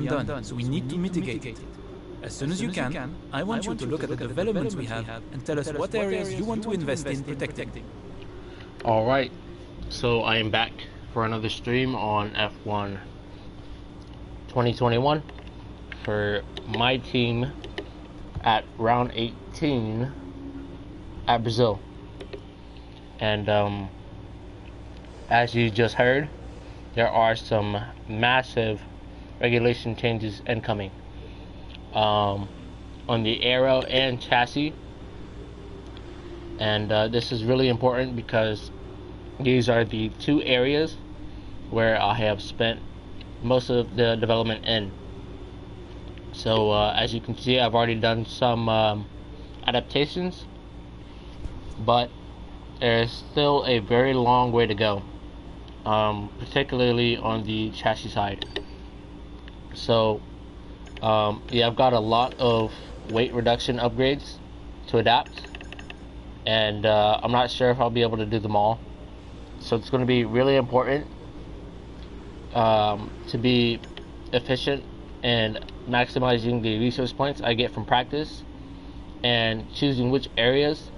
undone, so we need to mitigate it. As soon as you can, I want you to look at the developments we have and tell us what areas you want to invest in protecting. Alright, so I am back for another stream on F1 2021 for my team at round 18 at Brazil. And as you just heard, there are some massive regulation changes incoming on the aero and chassis, and this is really important because these are the two areas where I have spent most of the development in. So as you can see, I've already done some adaptations, but there's still a very long way to go, particularly on the chassis side. So yeah, I've got a lot of weight reduction upgrades to adapt, and I'm not sure if I'll be able to do them all. So it's going to be really important to be efficient and maximizing the resource points I get from practice, and choosing which areas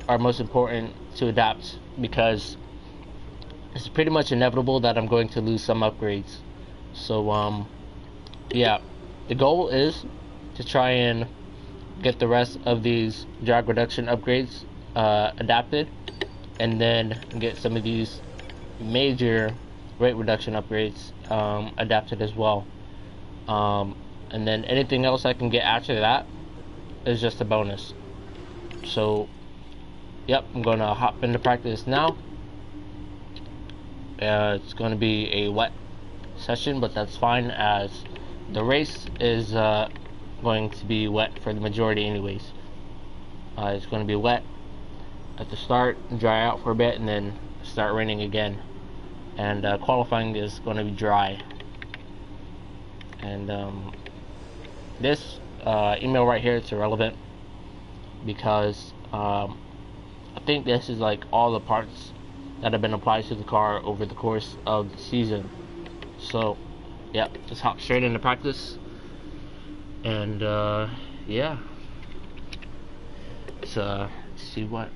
are most important to adapt, because it's pretty much inevitable that I'm going to lose some upgrades. So yeah, the goal is to try and get the rest of these drag reduction upgrades adapted, and then get some of these major weight reduction upgrades adapted as well. And then anything else I can get after that is just a bonus. So yep, I'm gonna hop into practice now. It's gonna be a wet session, but that's fine, as the race is going to be wet for the majority anyways. It's going to be wet at the start, dry out for a bit, and then start raining again. And qualifying is going to be dry. And this email right here, it's irrelevant, because I think this is like all the parts that have been applied to the car over the course of the season. So yep, just hop straight into practice, and yeah, let's see what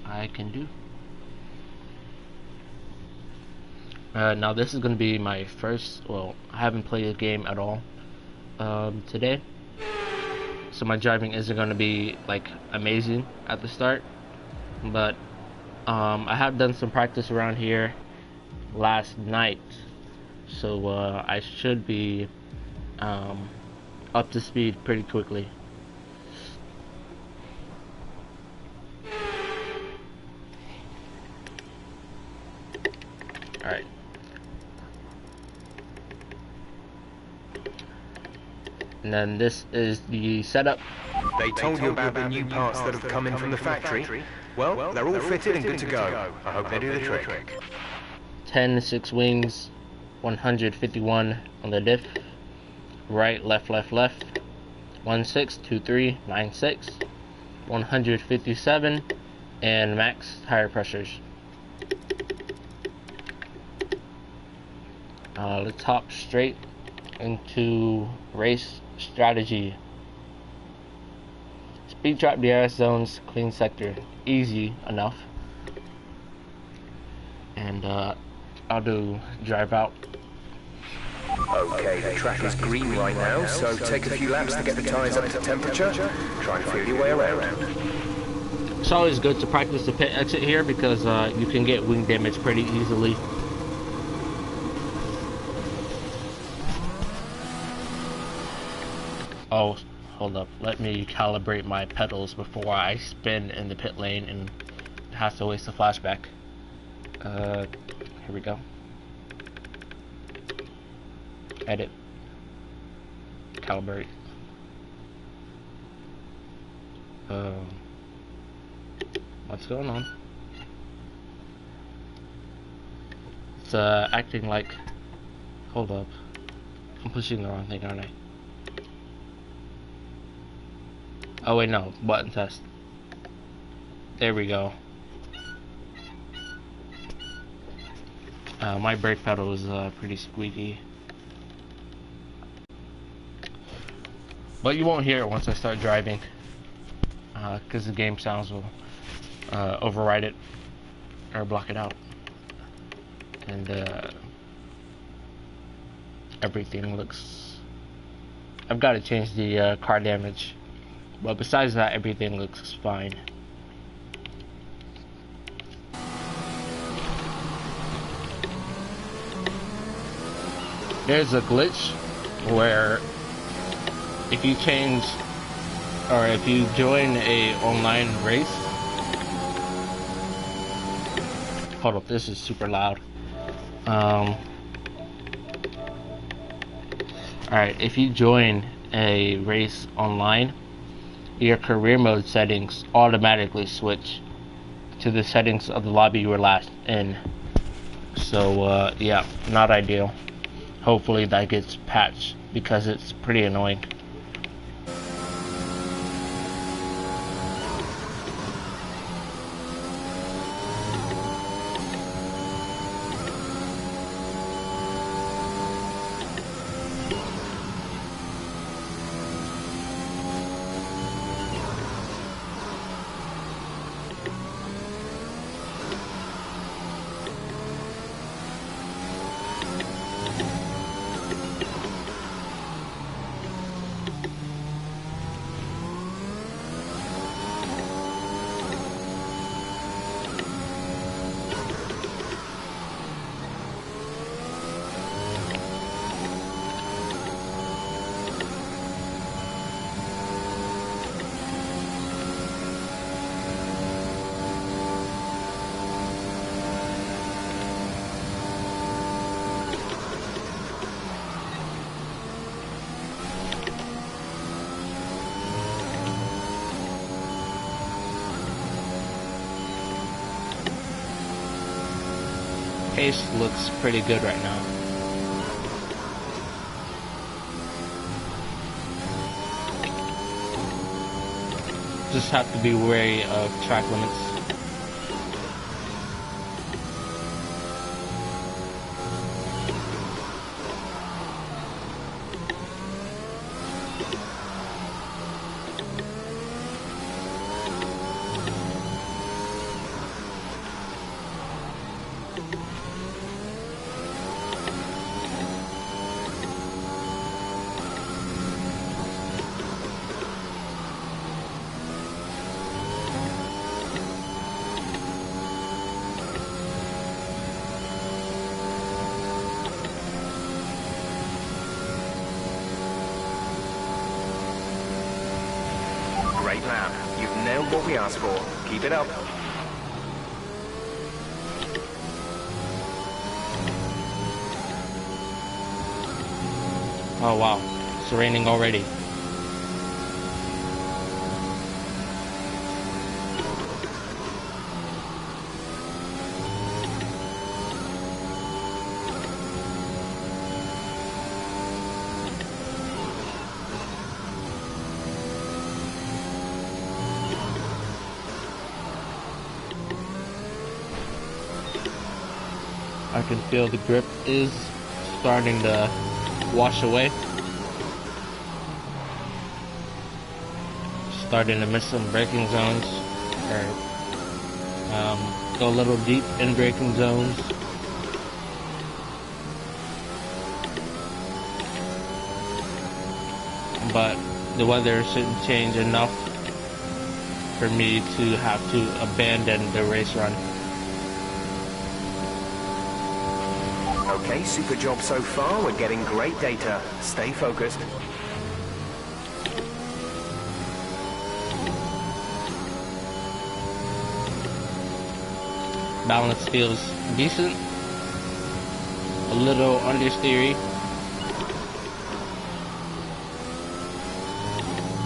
I can do. Now this is going to be my first, well, I haven't played a game at all today, so my driving isn't going to be like amazing at the start, but I have done some practice around here last night, so I should be up to speed pretty quickly. Alright. And then this is the setup. They told you about the new parts that have come in from the factory? Well, they're all fitted and good to go. I hope they do the trick. 10 6 wings, 151 on the diff, right, left, 16 23 96, 157, and max tire pressures. Let's hop straight into race strategy. Speed trap DRS zones, clean sector, easy enough, and I'll do drive out. Okay, the track is green right now, so take a few laps to get the tyres up to temperature. Try and feel your way around. It's always good to practice the pit exit here, because you can get wing damage pretty easily. Oh, hold up, let me calibrate my pedals before I spin in the pit lane and have to waste a flashback. Here we go. Edit. Calibrate. What's going on? It's acting like, hold up, I'm pushing the wrong thing, aren't I? Oh wait, no, button test. There we go. My brake pedal is pretty squeaky. But you won't hear it once I start driving, because the game sounds will override it or block it out. And everything looks... I've got to change the car damage, but besides that, everything looks fine. There's a glitch where if you change or if you join a online race, hold up, this is super loud. Alright, if you join a race online, your career mode settings automatically switch to the settings of the lobby you were last in. So yeah, not ideal. Hopefully that gets patched because it's pretty annoying. Pace looks pretty good right now. Just have to be wary of track limits. Great lap. You've nailed what we asked for. Keep it up. Oh wow, it's raining already. I can feel the grip is starting to wash away. Starting to miss some braking zones, or go a little deep in braking zones. But the weather shouldn't change enough for me to have to abandon the race run. Okay, super job so far. We're getting great data. Stay focused. Balance feels decent. A little understeery,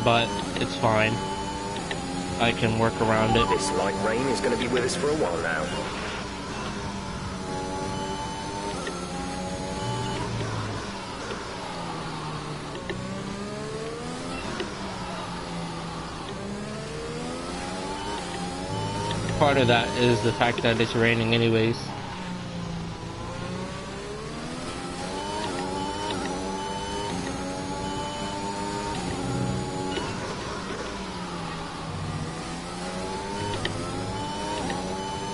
but it's fine. I can work around it. This light rain is going to be with us for a while now. Part of that is the fact that it's raining anyways.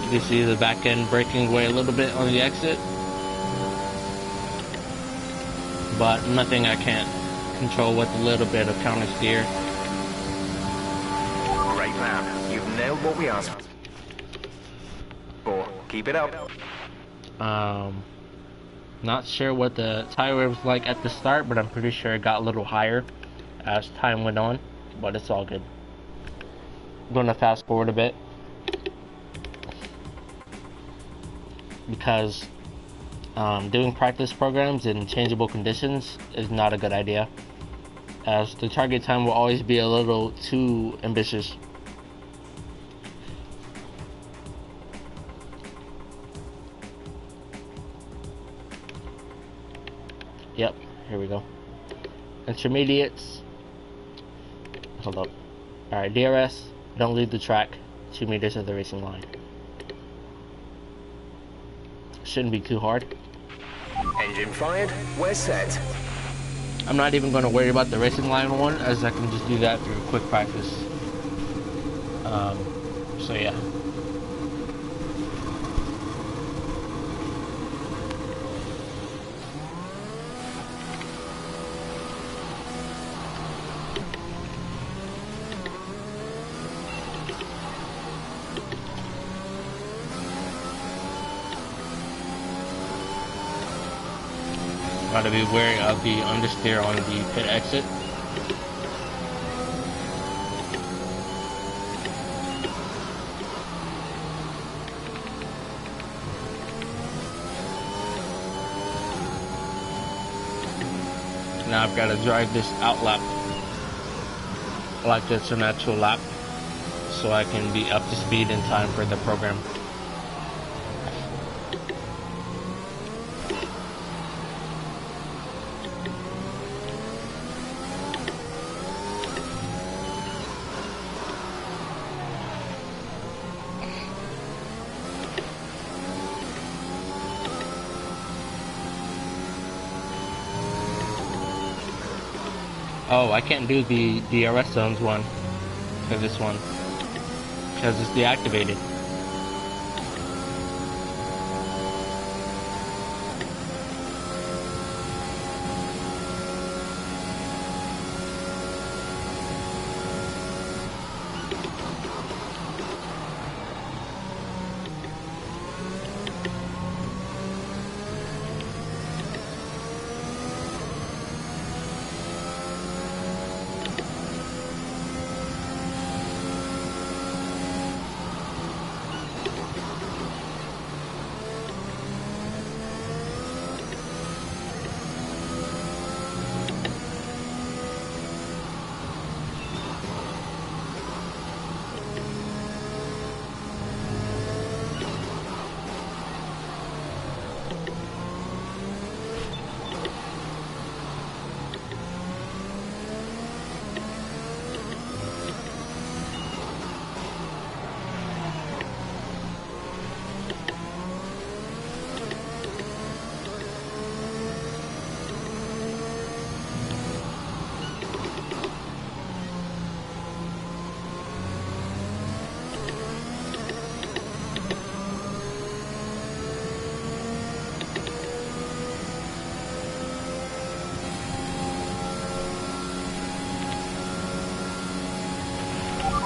You can see the back end breaking away a little bit on the exit, but nothing I can't control with a little bit of counter steer. Great man. You've nailed what we asked for. Keep it up. Not sure what the tire was like at the start, but I'm pretty sure it got a little higher as time went on, but it's all good. I'm gonna fast forward a bit because doing practice programs in changeable conditions is not a good idea, as the target time will always be a little too ambitious. Yep, here we go. Intermediates. Hold up. Alright, DRS, don't leave the track 2 meters of the racing line. Shouldn't be too hard. Engine fired. We're set. I'm not even going to worry about the racing line one, as I can just do that through quick practice. So yeah. Gotta be wary of the understeer on the pit exit. Now I've got to drive this out lap like it's a natural lap, so I can be up to speed in time for the program. Oh, I can't do the DRS zones one for this one because it's deactivated.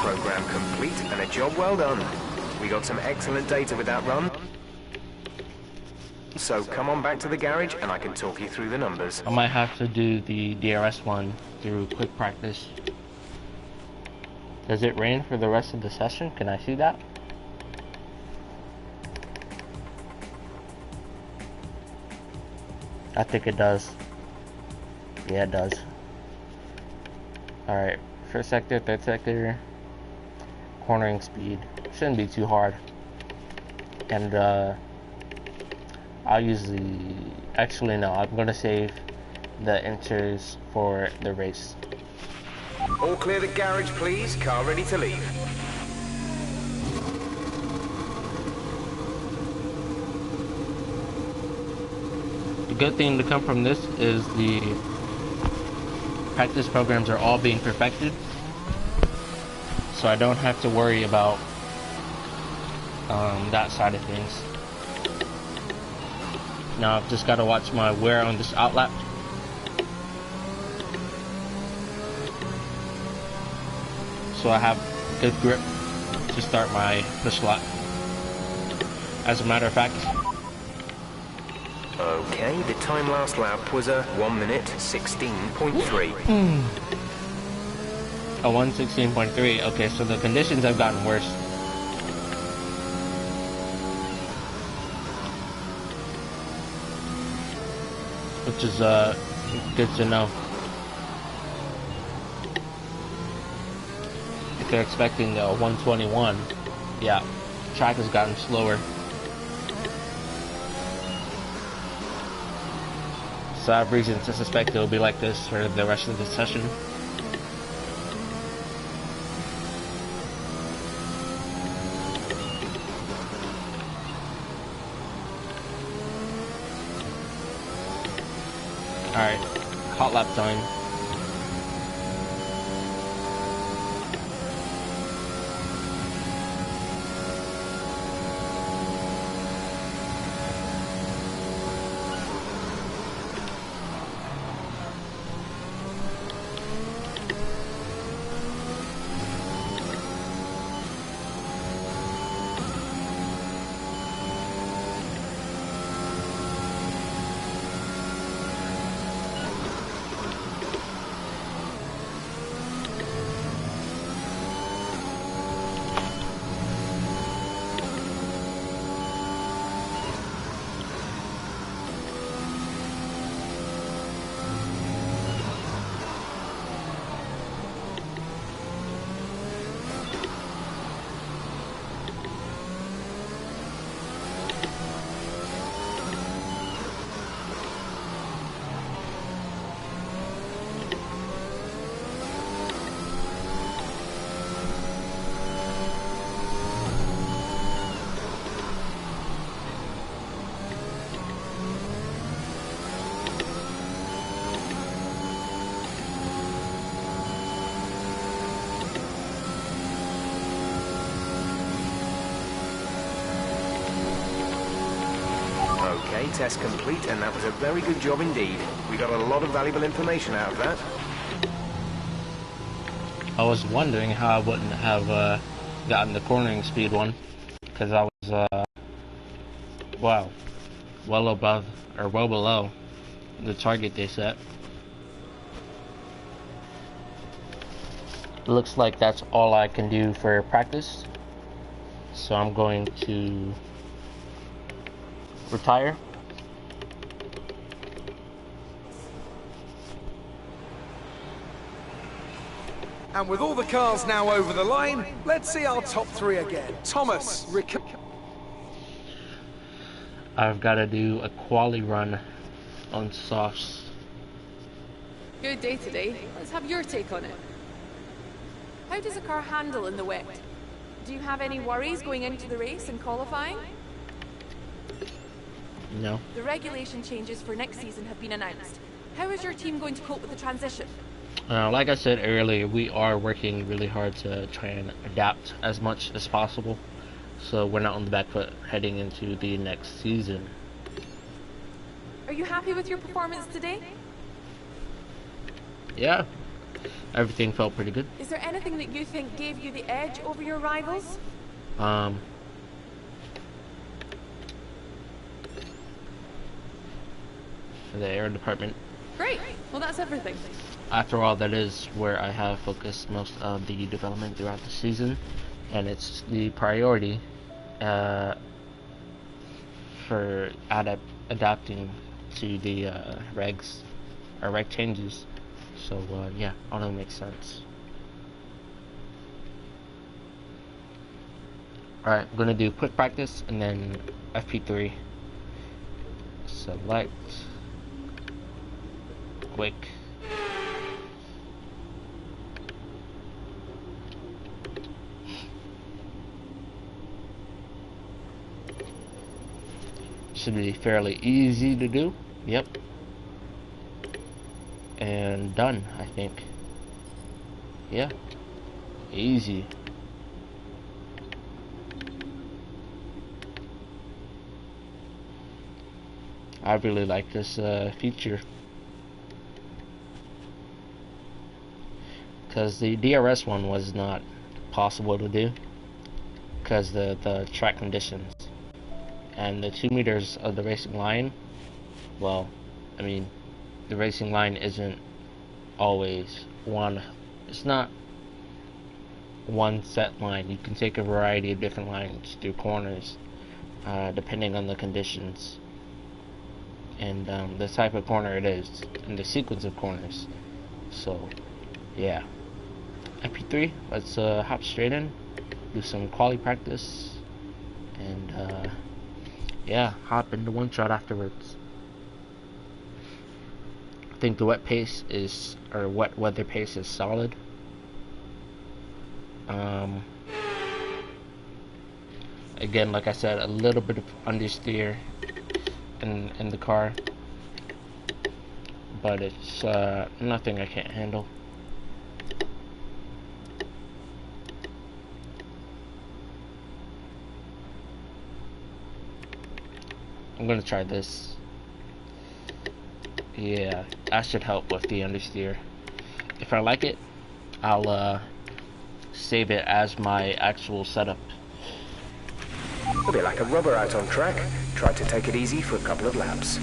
Program complete and a job well done. We got some excellent data with that run. So come on back to the garage and I can talk you through the numbers. I might have to do the DRS one through quick practice. Does it rain for the rest of the session? Can I see that? I think it does. Yeah, it does. Alright, first sector, third sector, cornering speed. Shouldn't be too hard. And I'll use the... Actually, no, I'm gonna save the enters for the race. All clear the garage, please. Car ready to leave. The good thing to come from this is the practice programs are all being perfected, so I don't have to worry about that side of things. Now I've just got to watch my wear on this outlap. So I have good grip to start my push lap. As a matter of fact. Okay, the time last lap was a 1 minute 16.3. A 1:16.3. Okay, so the conditions have gotten worse. Which is good to know. If they're expecting a 121, yeah, track has gotten slower. So I have reason to suspect it will be like this for the rest of the session. Alright, hot lap time. Okay, test complete, and that was a very good job indeed. We got a lot of valuable information out of that. I was wondering how I wouldn't have gotten the cornering speed one, because I was wow, well above or well below the target they set. Looks like that's all I can do for practice, so I'm going to retire. And with all the cars now over the line, let's see our top three again. Thomas, I've got to do a quali run on softs. Good day today. Let's have your take on it. How does a car handle in the wet? Do you have any worries going into the race and qualifying? No. The regulation changes for next season have been announced. How is your team going to cope with the transition? Like I said earlier, we are working really hard to try and adapt as much as possible, so we're not on the back foot heading into the next season. Are you happy with your performance today? Yeah, everything felt pretty good. Is there anything that you think gave you the edge over your rivals? The air department. Great. Well, that's everything. After all, that is where I have focused most of the development throughout the season, and it's the priority for adapting to the regs or reg changes. So yeah, all that makes sense. Alright, I'm gonna do quick practice and then FP3. Select quick. Should be fairly easy to do. Yep. And done, I think. Yeah. Easy. I really like this feature, because the DRS one was not possible to do because the track conditions and the 2 meters of the racing line. Well, I mean, the racing line isn't always one. It's not one set line. You can take a variety of different lines through corners, depending on the conditions and the type of corner it is and the sequence of corners. So, yeah. MP3, let's hop straight in, do some quali practice, and yeah, hop into one shot afterwards. I think the wet pace is, or wet weather pace is solid. Again, like I said, a little bit of understeer in the car, but it's nothing I can't handle. I'm gonna try this. Yeah, that should help with the understeer. If I like it, I'll save it as my actual setup. A bit like a rubber out on track. Try to take it easy for a couple of laps.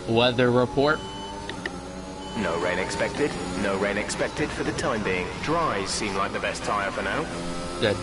Weather report. No rain expected. No rain expected for the time being. Dries seem like the best tyre for now. Good.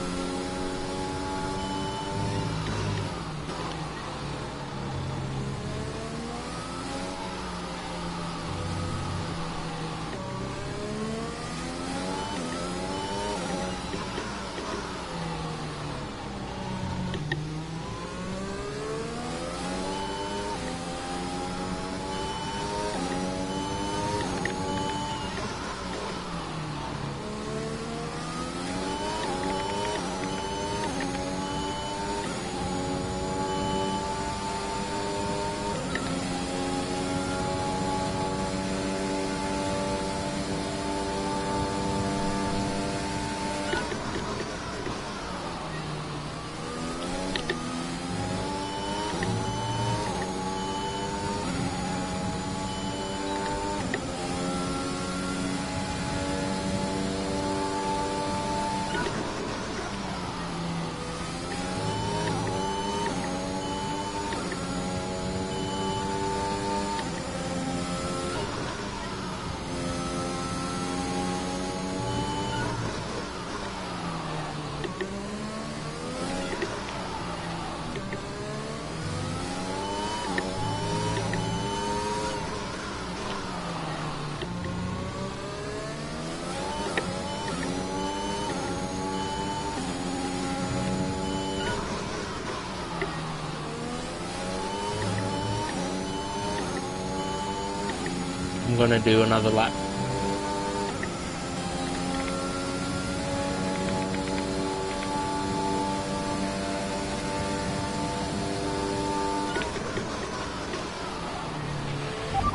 I'm gonna do another lap.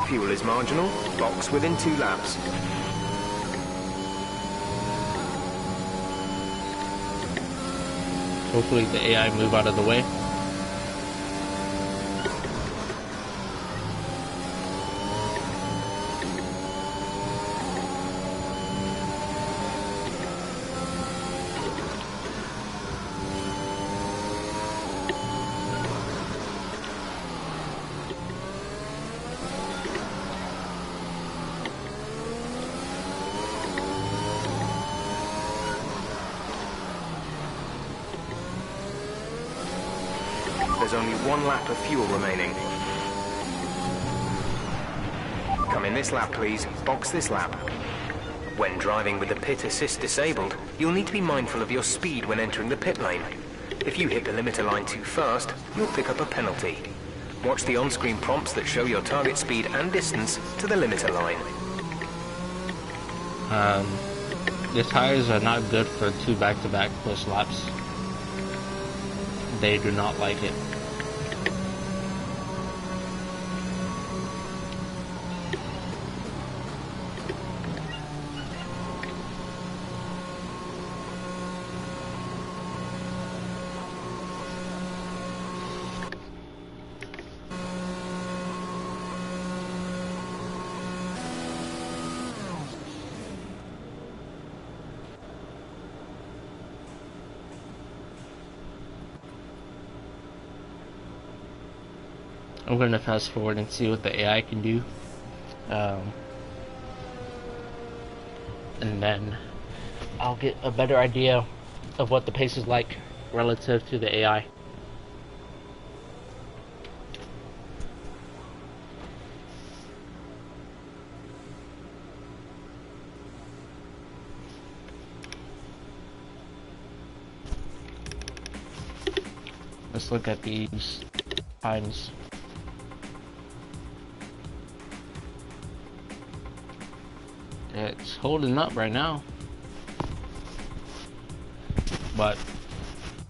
Fuel is marginal. Box within 2 laps. Hopefully the AI move out of the way. There's only 1 lap of fuel remaining. Come in this lap, please. Box this lap. When driving with the pit assist disabled, you'll need to be mindful of your speed when entering the pit lane. If you hit the limiter line too fast, you'll pick up a penalty. Watch the on-screen prompts that show your target speed and distance to the limiter line. The tires are not good for 2 back-to-back push laps. They do not like it. I'm going to fast forward and see what the AI can do, and then I'll get a better idea of what the pace is like relative to the AI. Let's look at these times. It's holding up right now, but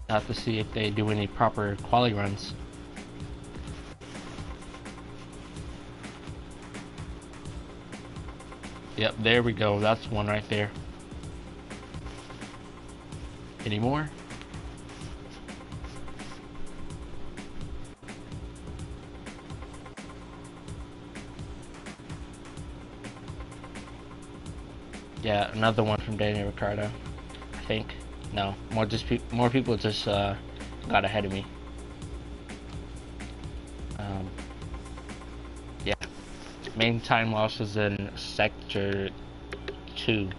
I have to see if they do any proper quality runs. Yep, there we go. That's one right there. Any more? Yeah, another one from Daniel Ricciardo, I think. No, more people just got ahead of me. Yeah, main time loss was in sector 2.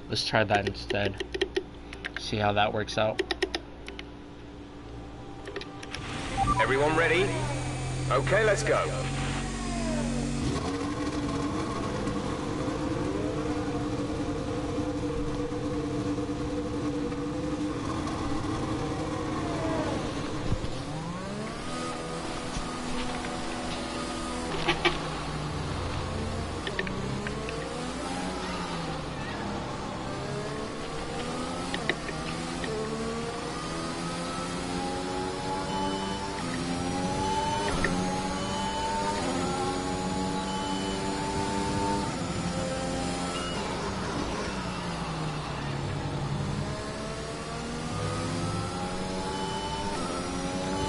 Let's try that instead. See how that works out. Everyone ready? Okay, let's go.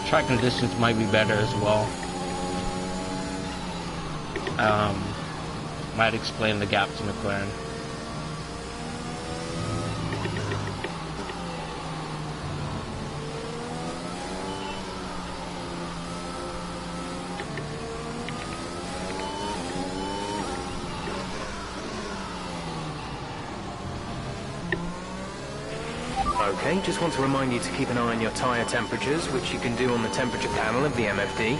Track conditions might be better as well. Might explain the gap to McLaren. Okay, just want to remind you to keep an eye on your tyre temperatures, which you can do on the temperature panel of the MFD.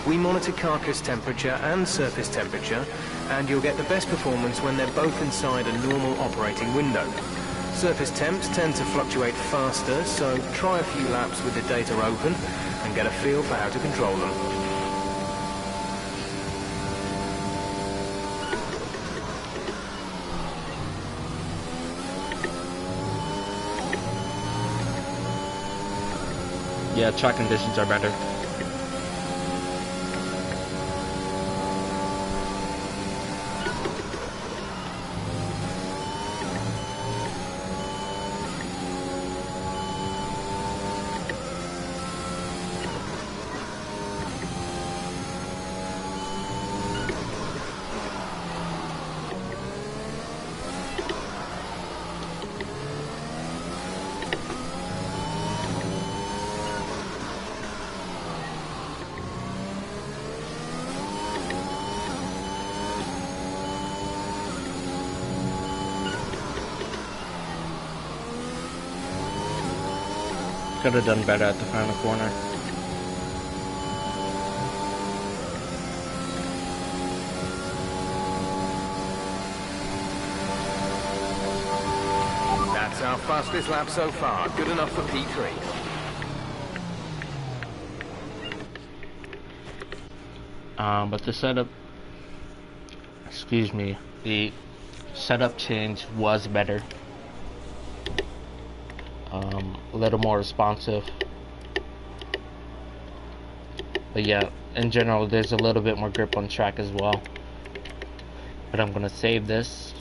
We monitor carcass temperature and surface temperature, and you'll get the best performance when they're both inside a normal operating window. Surface temps tend to fluctuate faster, so try a few laps with the data open and get a feel for how to control them. Yeah, track conditions are better. Could have done better at the final corner. That's our fastest lap so far. Good enough for P3. But the setup, the setup change was better. A little more responsive. But yeah, in general, there's a little bit more grip on track as well. But I'm gonna save this.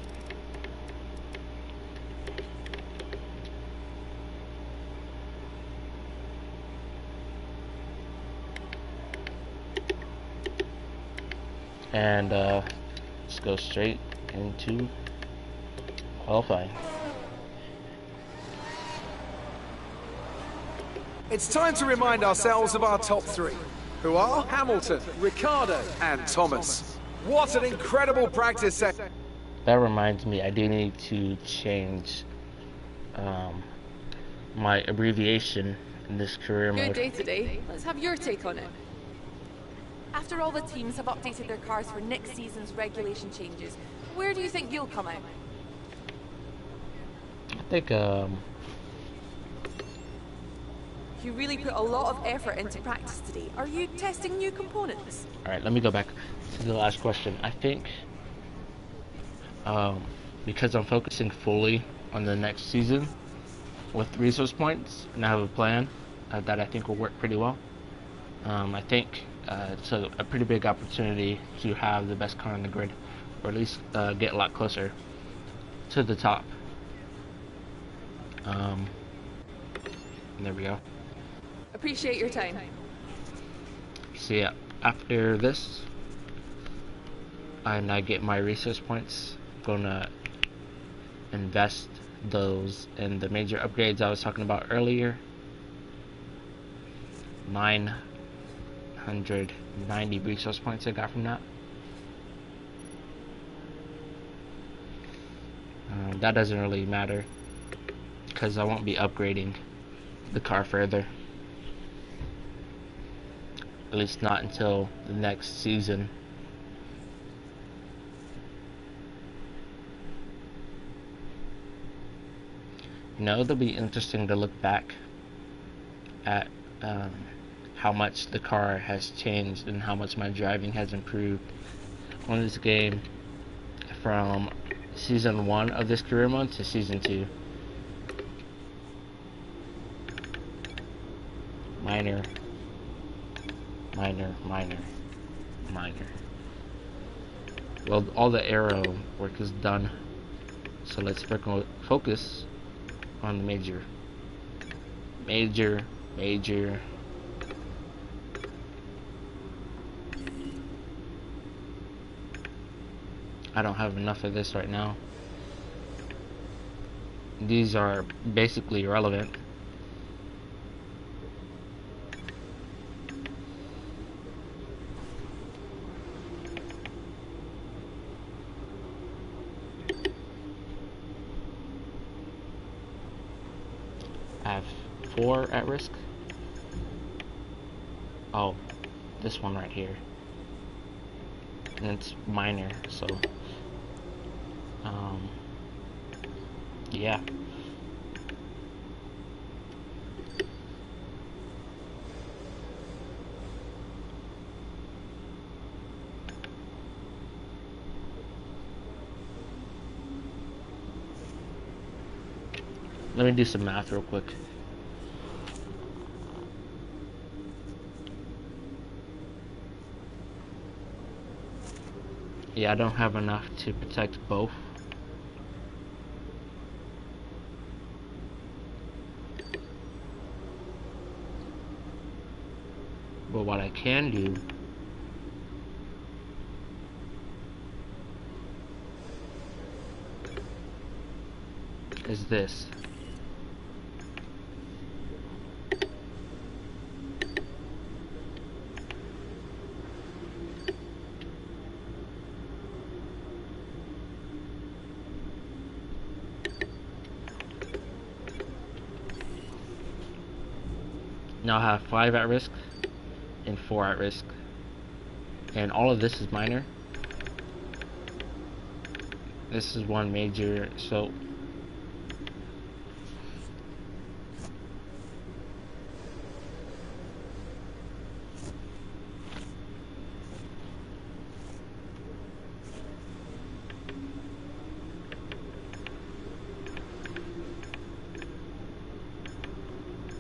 And let's go straight into qualifying. It's time to remind ourselves of our top three, who are Hamilton, Ricciardo, and Thomas. What an incredible practice session. That reminds me, I do need to change my abbreviation in this career Good mode. day today. Let's have your take on it. After all the teams have updated their cars for next season's regulation changes, where do you think you'll come out? I think You really put a lot of effort into practice today. Are you testing new components? Alright, let me go back to the last question. I think because I'm focusing fully on the next season with resource points, and I have a plan that I think will work pretty well. I think it's a pretty big opportunity to have the best car on the grid, or at least get a lot closer to the top. There we go. Appreciate your time. So yeah, after this, and I get my resource points, I'm gonna invest those in the major upgrades I was talking about earlier. 990 resource points I got from that. That doesn't really matter because I won't be upgrading the car further, at least not until the next season. You know, it'll be interesting to look back at how much the car has changed and how much my driving has improved on this game from season 1 of this career mode to season 2. Minor. Well, all the arrow work is done, so let's focus on the major. I don't have enough of this right now. These are basically irrelevant. I have 4 at risk. Oh, this one right here. And it's minor, so yeah. Let me do some math real quick. Yeah, I don't have enough to protect both. But what I can do is this. now have 5 at risk and 4 at risk, and all of this is minor. This is one major, so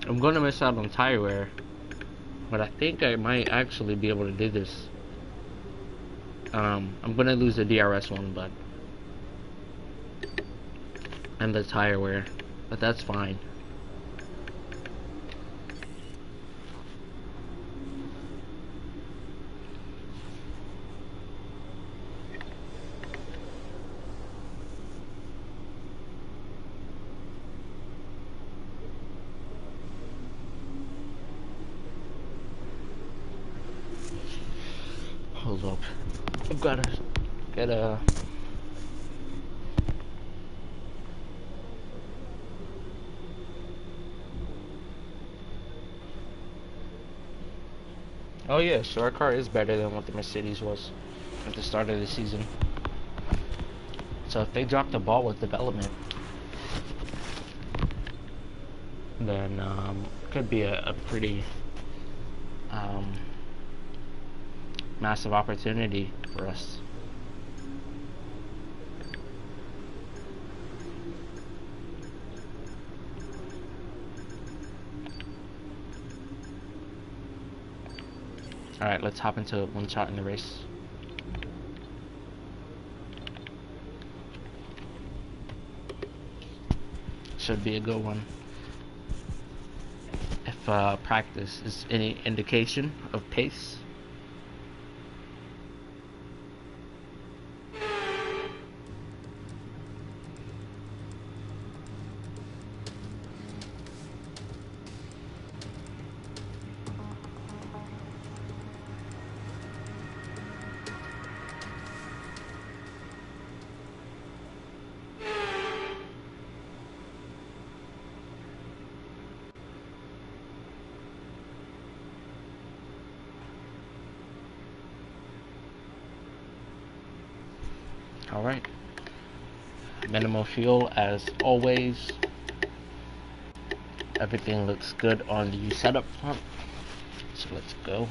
I'm gonna miss out on tire wear, but I think I might actually be able to do this. I'm gonna lose the DRS one, but and the tire wear, but that's fine. Hold up. I've gotta get a... Oh yeah, so our car is better than what the Mercedes was at the start of the season. So if they drop the ball with development, then could be a pretty massive opportunity for us. Alright, let's hop into one shot in the race. Should be a good one. If practice is any indication of pace. Alright, minimal fuel as always. Everything looks good on the setup front, so let's go.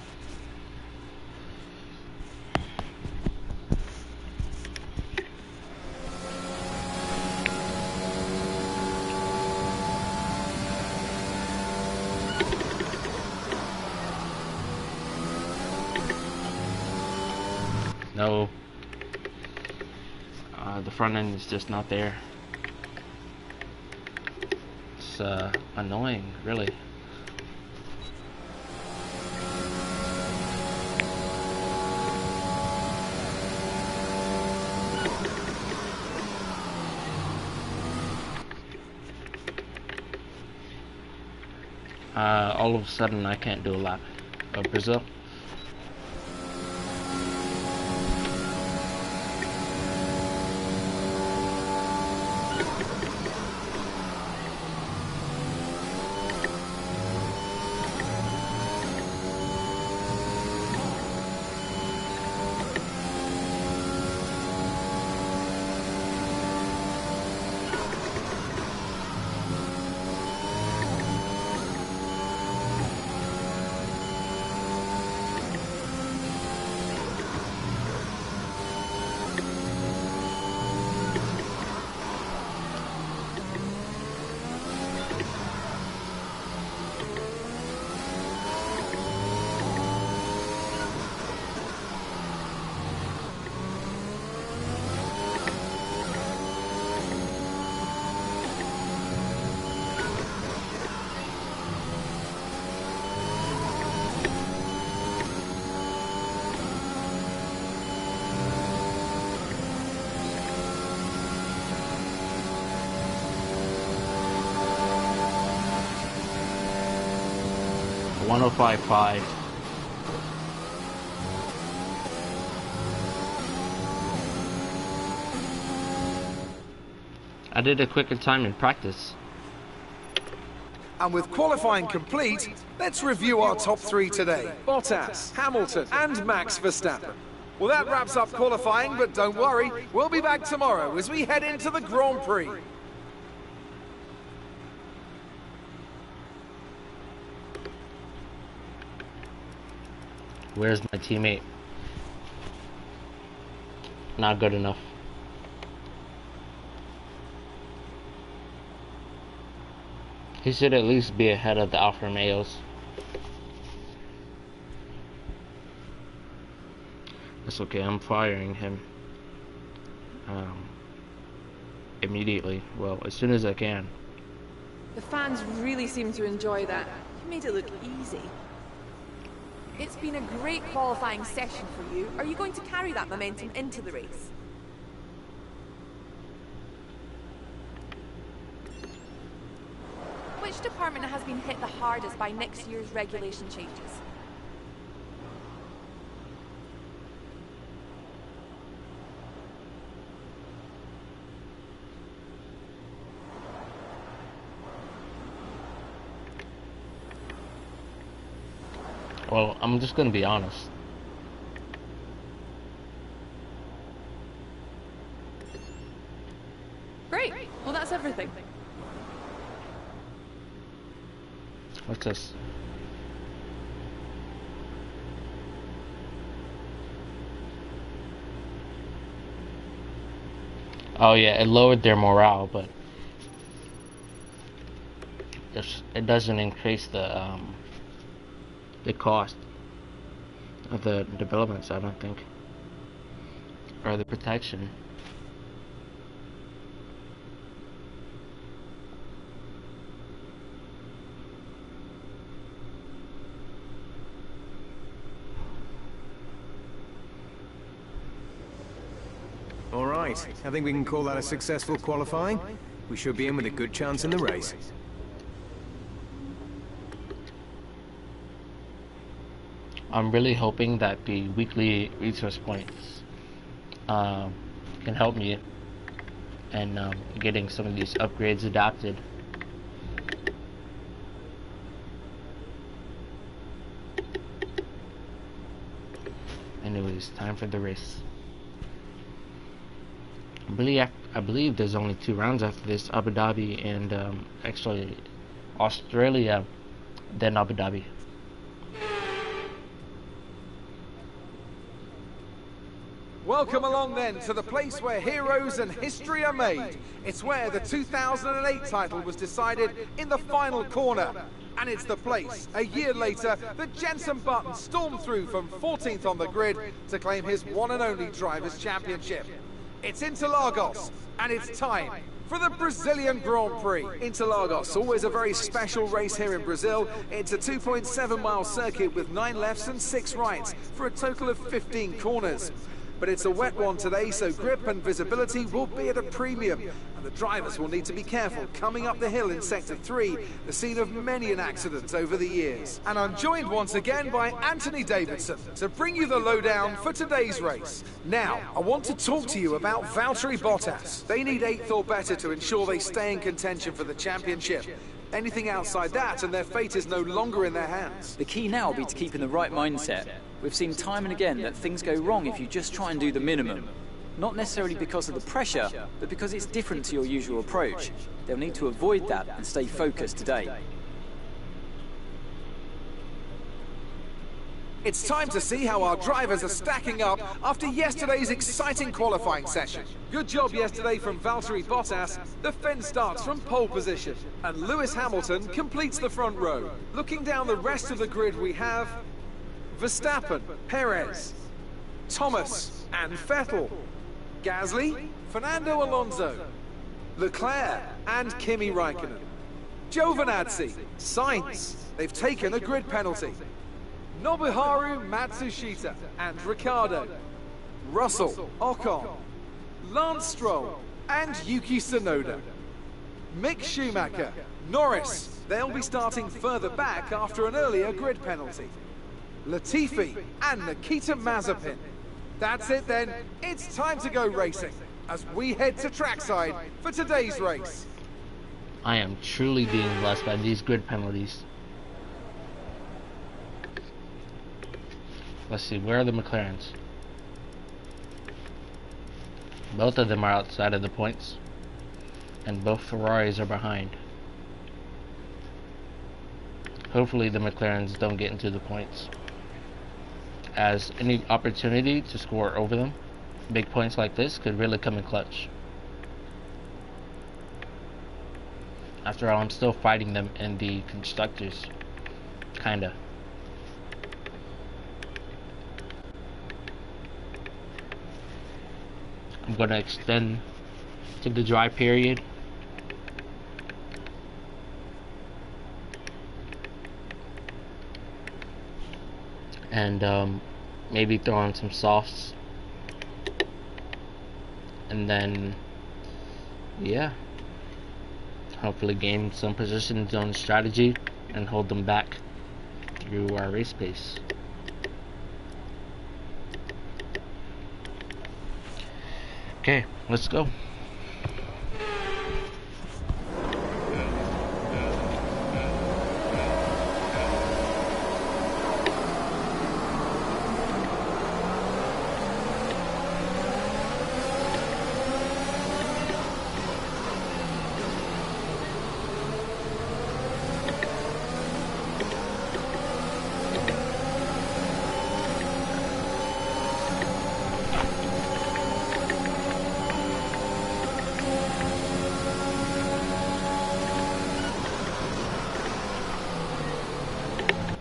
No. The front end is just not there. It's annoying, really. All of a sudden I can't do a lap of Brazil. .105.5. I did a quicker time in practice. And with qualifying complete, let's review our top 3 today. Bottas, Hamilton, and Max Verstappen. Well, that wraps up qualifying, but don't worry, we'll be back tomorrow as we head into the Grand Prix. Where's my teammate? Not good enough. He should at least be ahead of the Alfa Romeos. That's okay, I'm firing him. Immediately. Well, as soon as I can. The fans really seem to enjoy that. You made it look easy. It's been a great qualifying session for you. Are you going to carry that momentum into the race? Which department has been hit the hardest by next year's regulation changes? Well, I'm just gonna be honest. Great. Well, that's everything. What's this? Oh yeah, it lowered their morale, but it doesn't increase the cost of the developments, I don't think, or the protection. All right, I think we can call that a successful qualifying. We should be in with a good chance in the race. I'm really hoping that the weekly resource points can help me in getting some of these upgrades adapted. Anyways, time for the race. I believe there's only 2 rounds after this, Abu Dhabi and actually Australia, then Abu Dhabi. Welcome along then to the place where heroes and history are made. It's where the 2008 title was decided in the final corner. And it's the place, a year later, that Jenson Button stormed through from 14th on the grid to claim his one and only Drivers' Championship. It's Interlagos, and it's time for the Brazilian Grand Prix. Interlagos, always a very special race here in Brazil. It's a 2.7-mile circuit with 9 lefts and 6 rights for a total of 15 corners. But it's a wet one today, so grip and visibility will be at a premium. And the drivers will need to be careful coming up the hill in Sector 3, the scene of many an accident over the years. And I'm joined once again by Anthony Davidson to bring you the lowdown for today's race. Now, I want to talk to you about Valtteri Bottas. They need 8th or better to ensure they stay in contention for the championship. Anything outside that and their fate is no longer in their hands. The key now will be to keep in the right mindset. We've seen time and again that things go wrong if you just try and do the minimum. Not necessarily because of the pressure, but because it's different to your usual approach. They'll need to avoid that and stay focused today. It's time to see how our drivers are stacking up after yesterday's exciting qualifying session. Good job yesterday from Valtteri Bottas. The fence starts from pole position, and Lewis Hamilton completes the front row. Looking down the rest of the grid, we have Verstappen, Perez, Thomas, and Vettel, Gasly, Fernando Alonso, Leclerc, and Kimi Raikkonen. Giovinazzi, Sainz, they've taken a grid penalty. Nobuharu Matsushita and Ricciardo, Russell, Ocon, Lance Stroll, and Yuki Tsunoda. Mick Schumacher, Norris, they'll be starting further back after an earlier grid penalty. Latifi and Nikita Mazepin. That's it then, it's time to go racing as we head to trackside for today's race. I am truly being blessed by these grid penalties. Let's see, where are the McLarens? Both of them are outside of the points, and both Ferraris are behind. Hopefully the McLarens don't get into the points, as any opportunity to score over them, big points like this, could really come in clutch. After all, I'm still fighting them in the constructors, kinda. I'm gonna extend to the dry period. And maybe throw on some softs. And then, yeah. Hopefully gain some position zone strategy and hold them back through our race pace. Okay, let's go.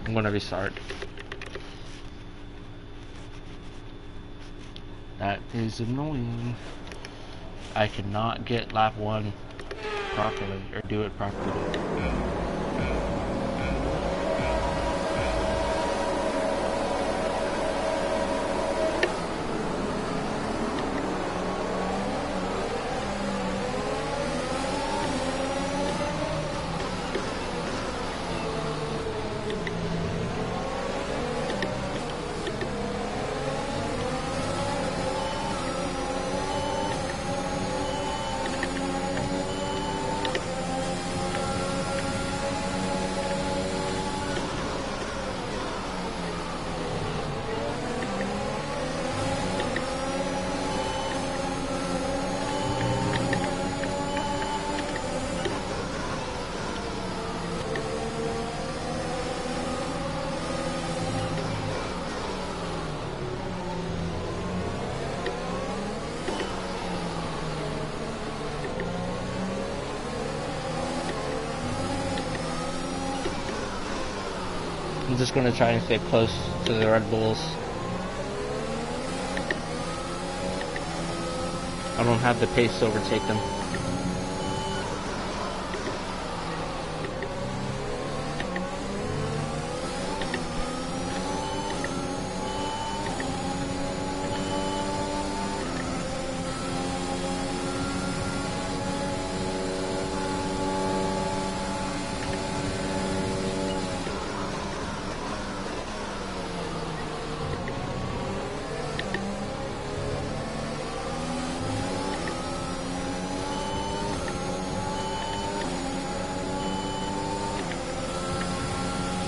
I'm gonna restart. That is annoying. I cannot get lap 1 properly, or do it properly. I'm just going to try and stay close to the Red Bulls. I don't have the pace to overtake them.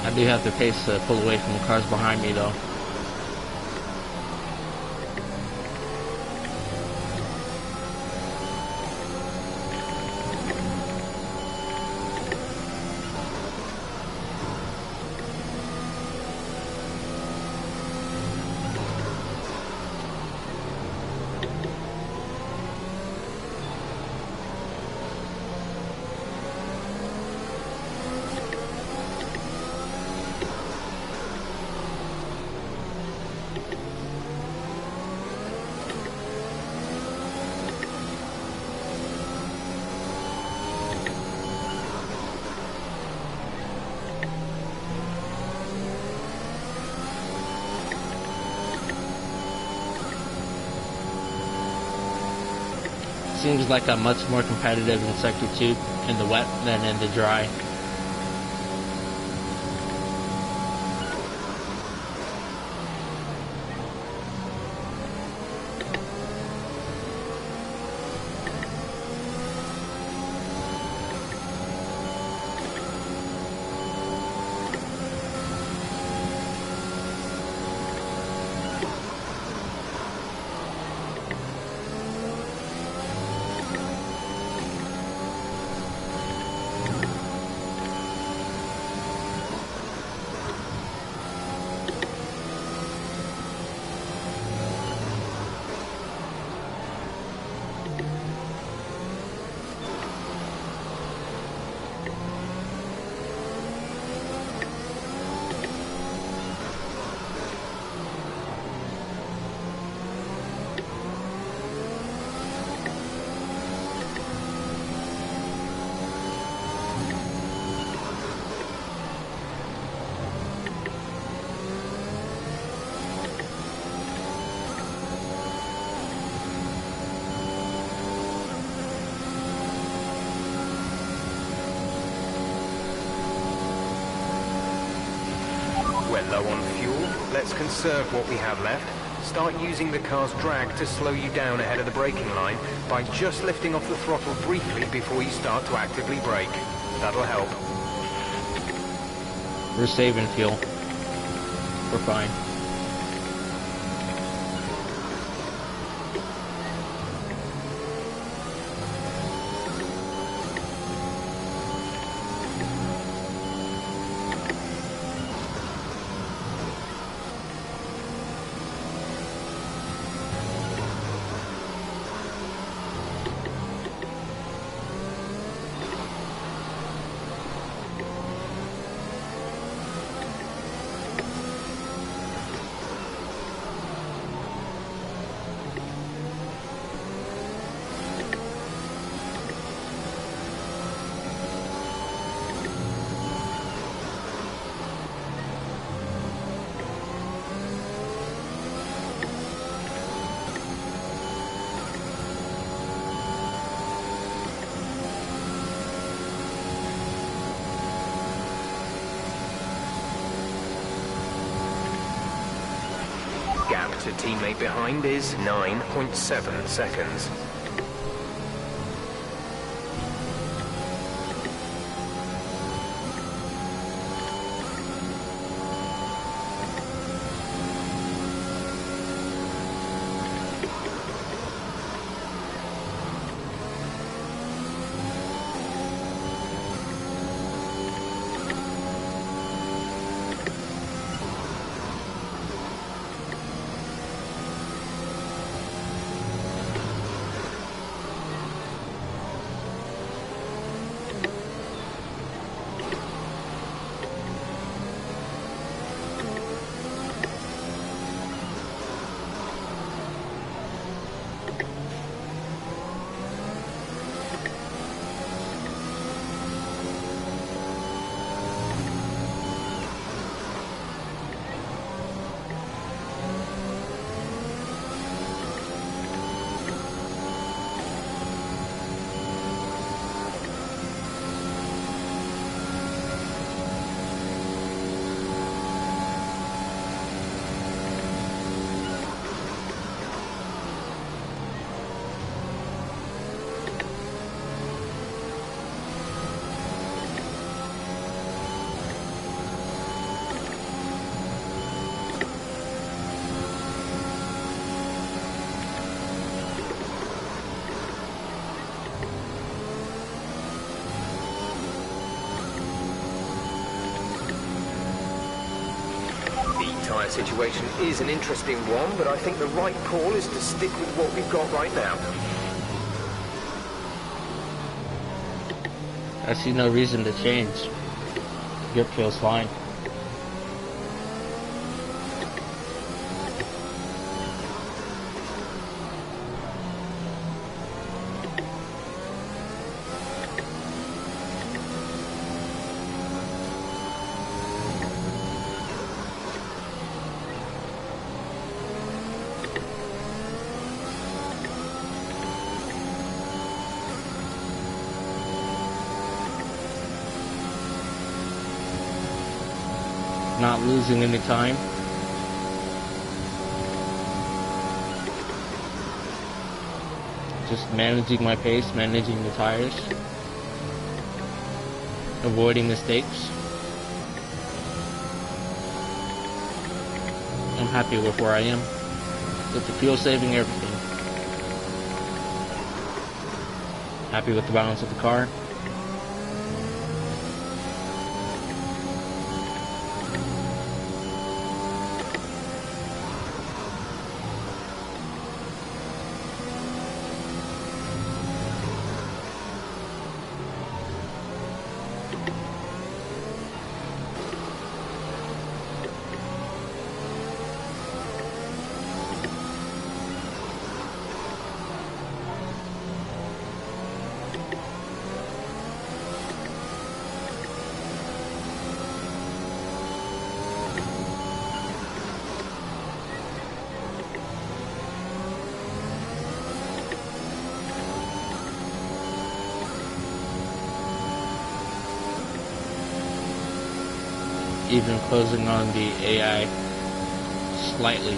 I do have the pace to pull away from the cars behind me though. Seems like I'm much more competitive in Sector 2 in the wet than in the dry. We're low on fuel. Let's conserve what we have left. Start using the car's drag to slow you down ahead of the braking line by just lifting off the throttle briefly before you start to actively brake. That'll help. We're saving fuel. We're fine. Gap to teammate behind is 9.7 seconds. Tyre situation is an interesting one, but I think the right call is to stick with what we've got right now. I see no reason to change. Grip feels fine. Not losing any time. Just managing my pace, managing the tires, avoiding mistakes. I'm happy with where I am, with the fuel saving, everything. Happy with the balance of the car. even closing on the AI slightly.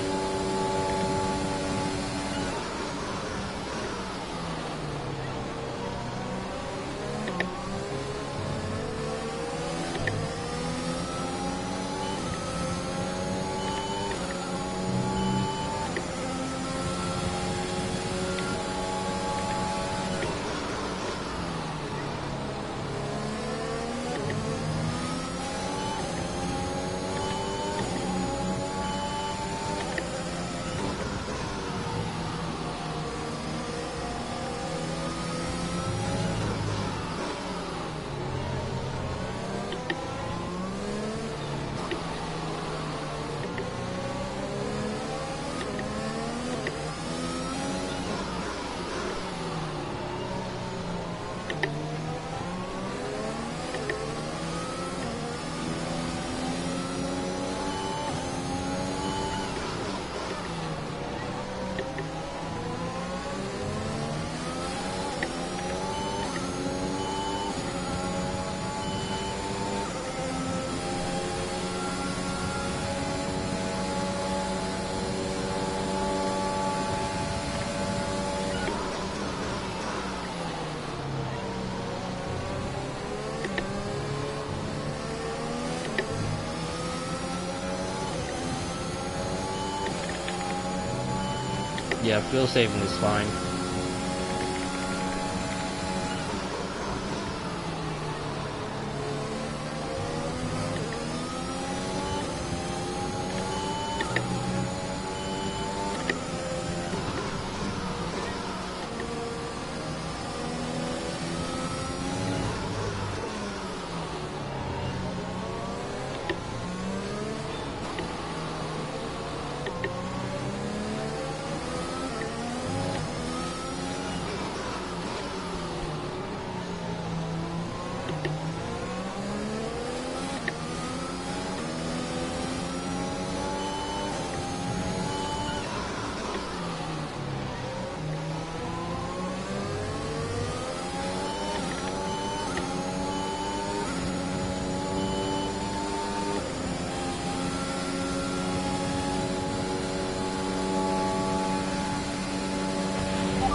Yeah, fuel saving is fine.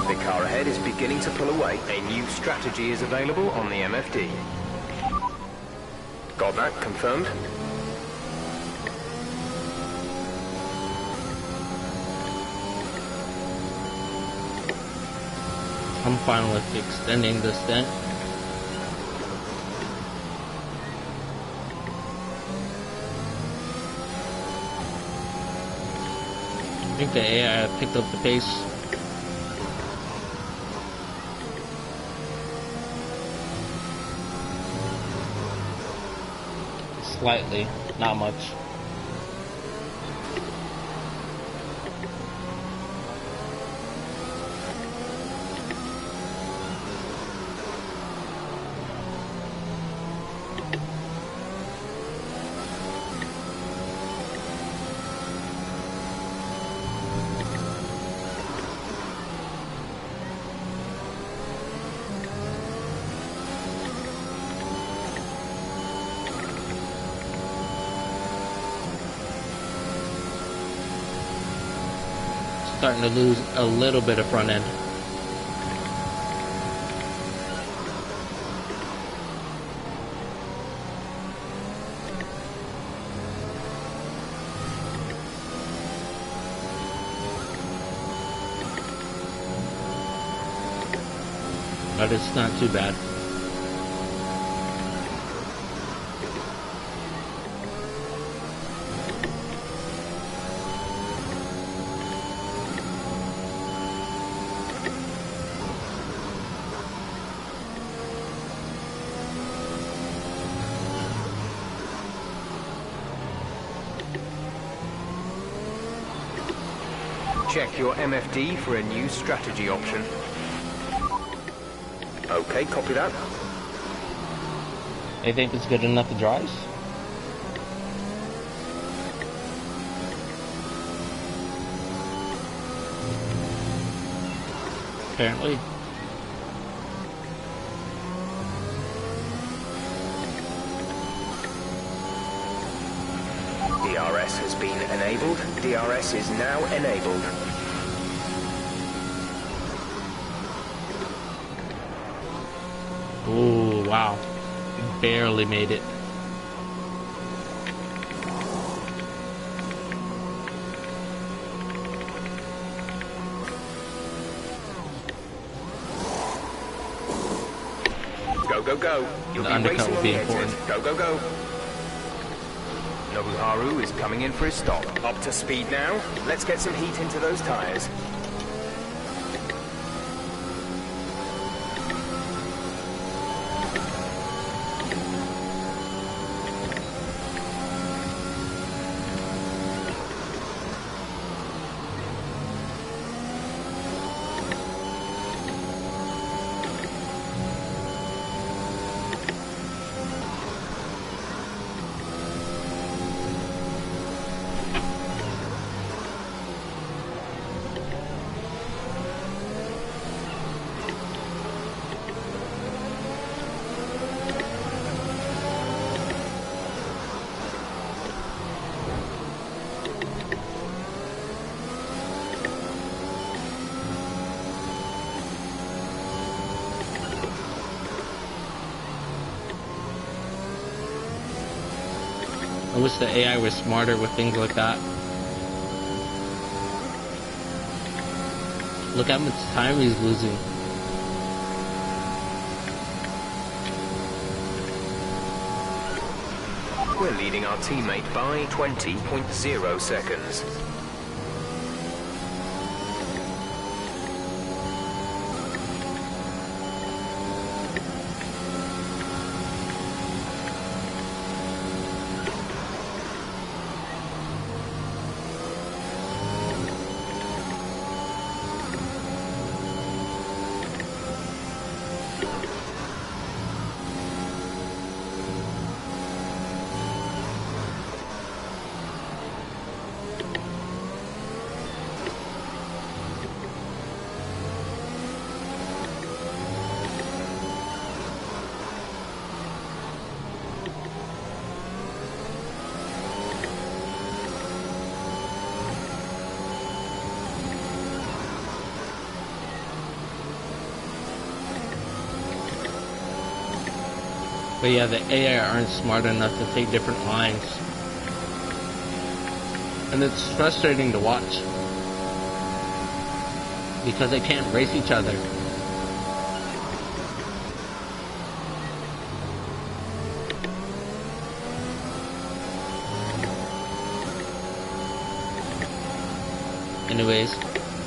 The car ahead is beginning to pull away. A new strategy is available on the MFD. Got that confirmed? I'm fine with extending the stint. I think the AI picked up the pace. Slightly, not much. Starting to lose a little bit of front end. But it's not too bad. Check your MFD for a new strategy option. Okay, copy that. I think it's good enough to drive. Apparently. DRS has been enabled. DRS is now enabled. Ooh, wow. Barely made it. Go, go, go. You'll The be undercut racing will on be the exit. important. Go, go, go. Nobuharu is coming in for his stop. Up to speed now. Let's get some heat into those tires. I wish the AI was smarter with things like that. Look how much time he's losing. We're leading our teammate by 20.0 seconds. But yeah, the AI aren't smart enough to take different lines. And it's frustrating to watch. Because they can't race each other. Anyways,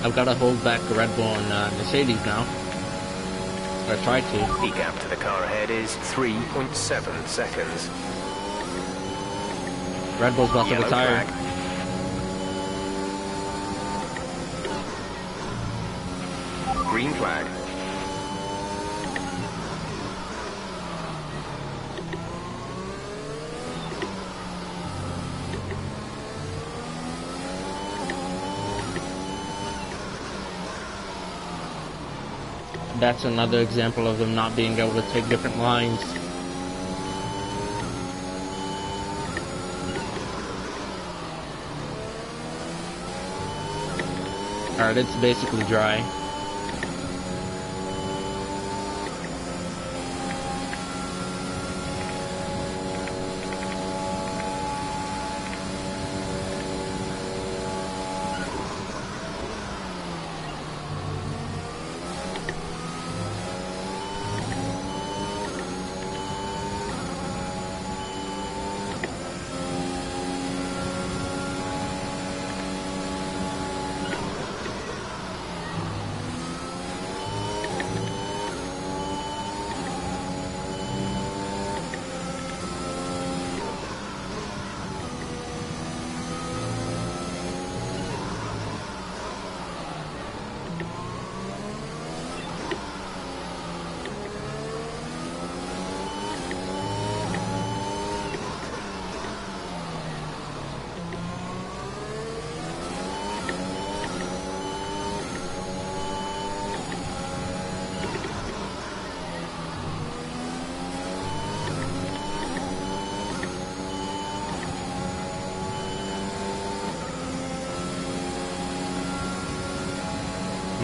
I've got to hold back the Red Bull and Mercedes now. Or try to. The gap to the car ahead is 3.7 seconds. Red Bull's about to Yellow retire. flag. Green flag. That's another example of them not being able to take different lines. Alright, it's basically dry.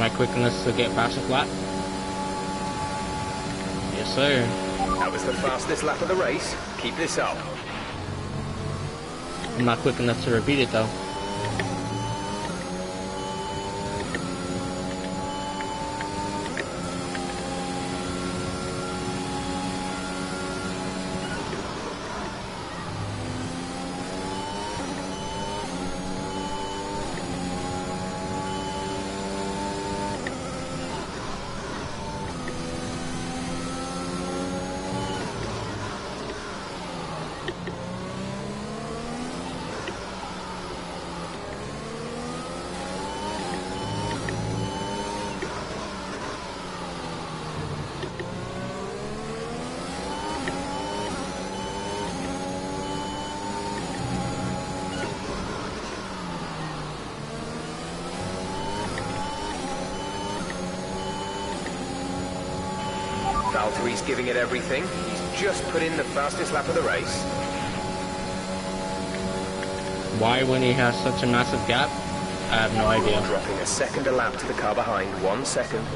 Am I quick enough to get fastest lap? Yes, sir. That was the fastest lap of the race. Keep this up. I'm not quick enough to repeat it though. Valtteri's giving it everything. He's just put in the fastest lap of the race. Why, when he has such a massive gap? I have no idea. Dropping a second a lap to the car behind. 1 second.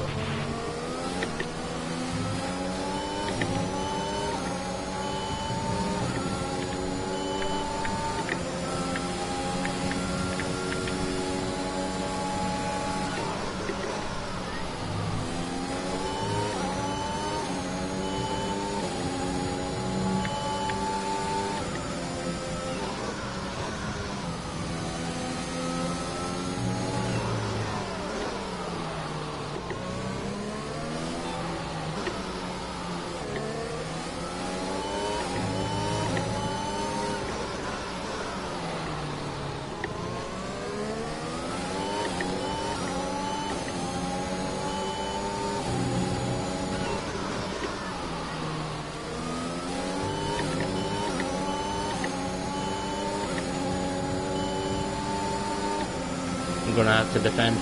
I'm gonna have to defend,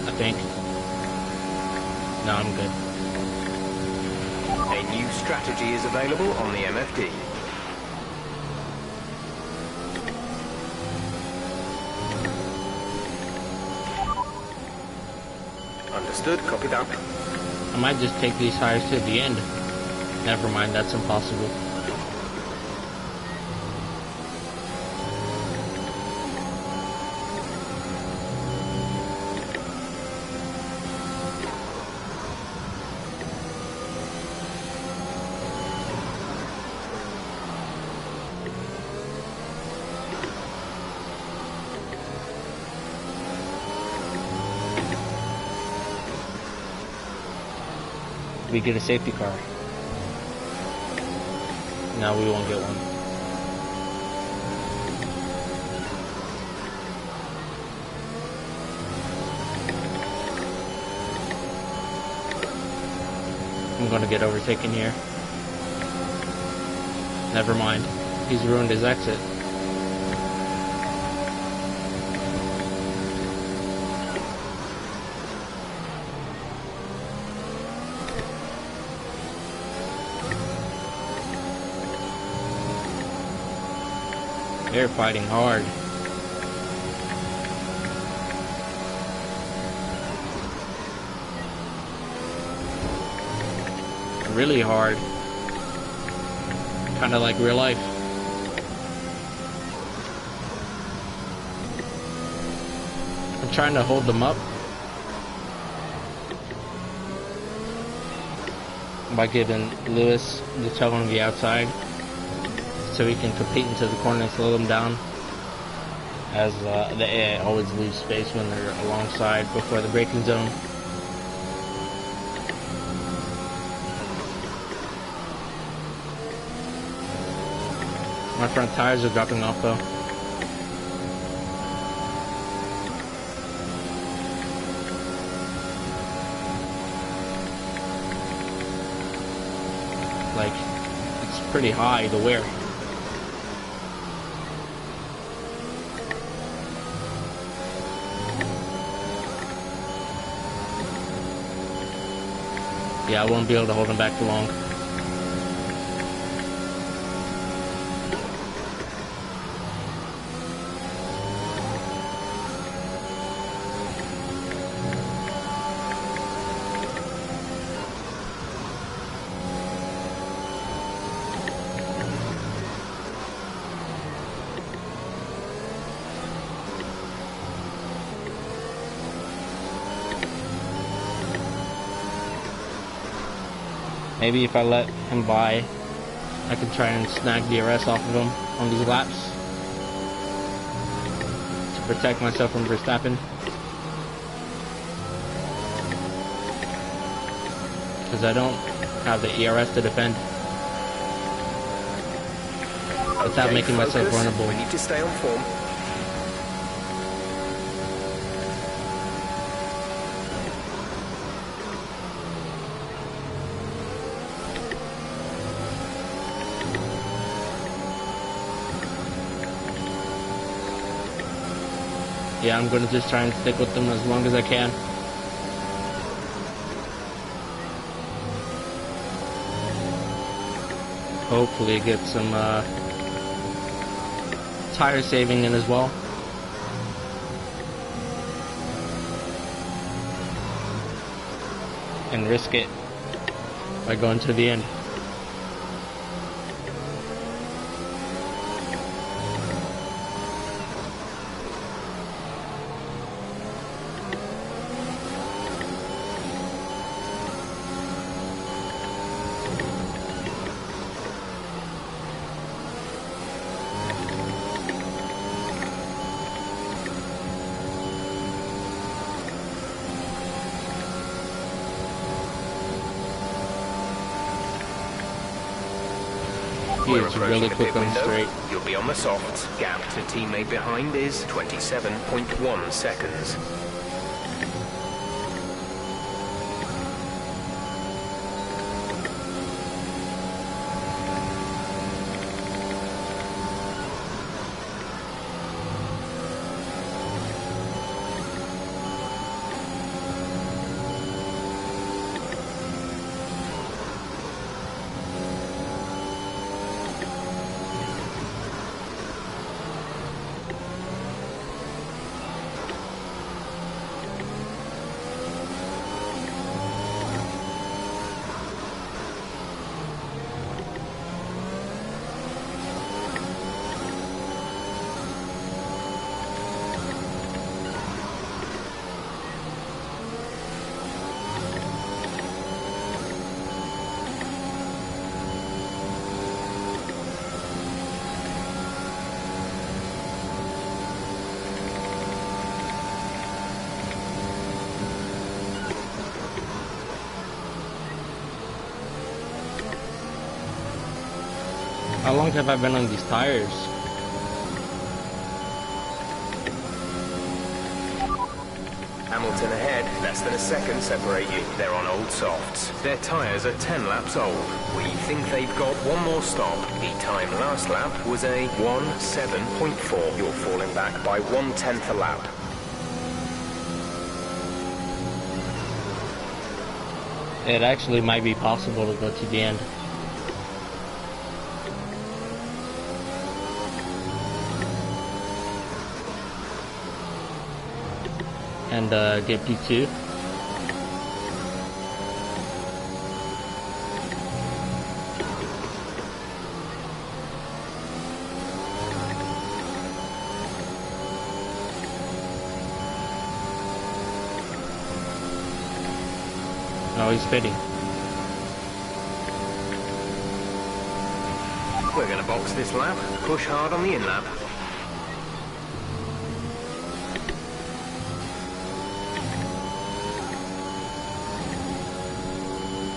I think. No, I'm good. A new strategy is available on the MFD. Understood, copy that. I might just take these tires to the end. Never mind, that's impossible. We get a safety car. No, we won't get one. I'm gonna get overtaken here. Never mind. He's ruined his exit. They're fighting hard. Really hard. Kind of like real life. I'm trying to hold them up by giving Lewis the tug on the outside, so he can compete into the corner and slow them down, as they always lose space when they're alongside before the braking zone. My front tires are dropping off though. Like, it's pretty high to wear. Yeah, I won't be able to hold him back too long. Maybe if I let him by, I can try and snag DRS off of him on these laps to protect myself from Verstappen. Because I don't have the ERS to defend without making myself vulnerable. We need to stay on form. Yeah, I'm gonna just try and stick with them as long as I can. Hopefully get some tire saving in as well. And risk it by going to the end. He is really quick on the straight. You'll be on the softs. Gap to teammate behind is 27.1 seconds. How long have I been on these tires? Hamilton ahead, less than a second separate you. They're on old softs. Their tyres are 10 laps old. We think they've got one more stop. The time last lap was a 1:7.4. You're falling back by 1/10 a lap. It actually might be possible to go to the end. And get P2. Oh, he's pitting. We're going to box this lap. Push hard on the in-lap.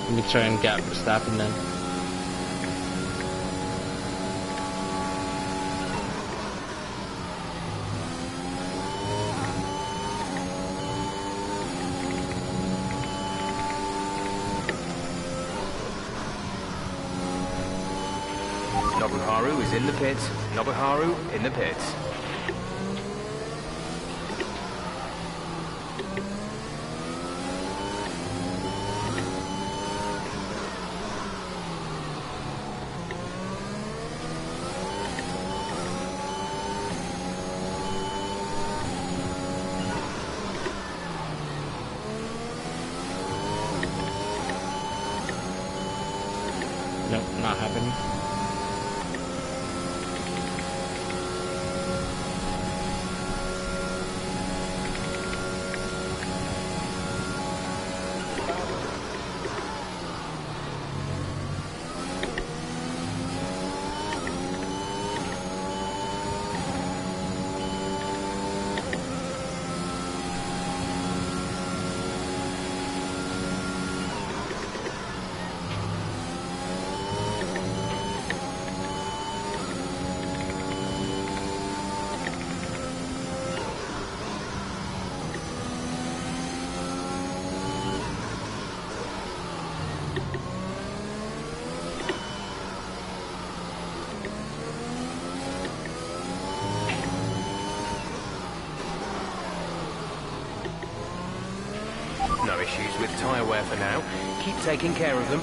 Let me try and gap Verstappen then. Nobuharu is in the pits. Nobuharu in the pits. Nope, not happening. tyre wear for now. Keep taking care of them.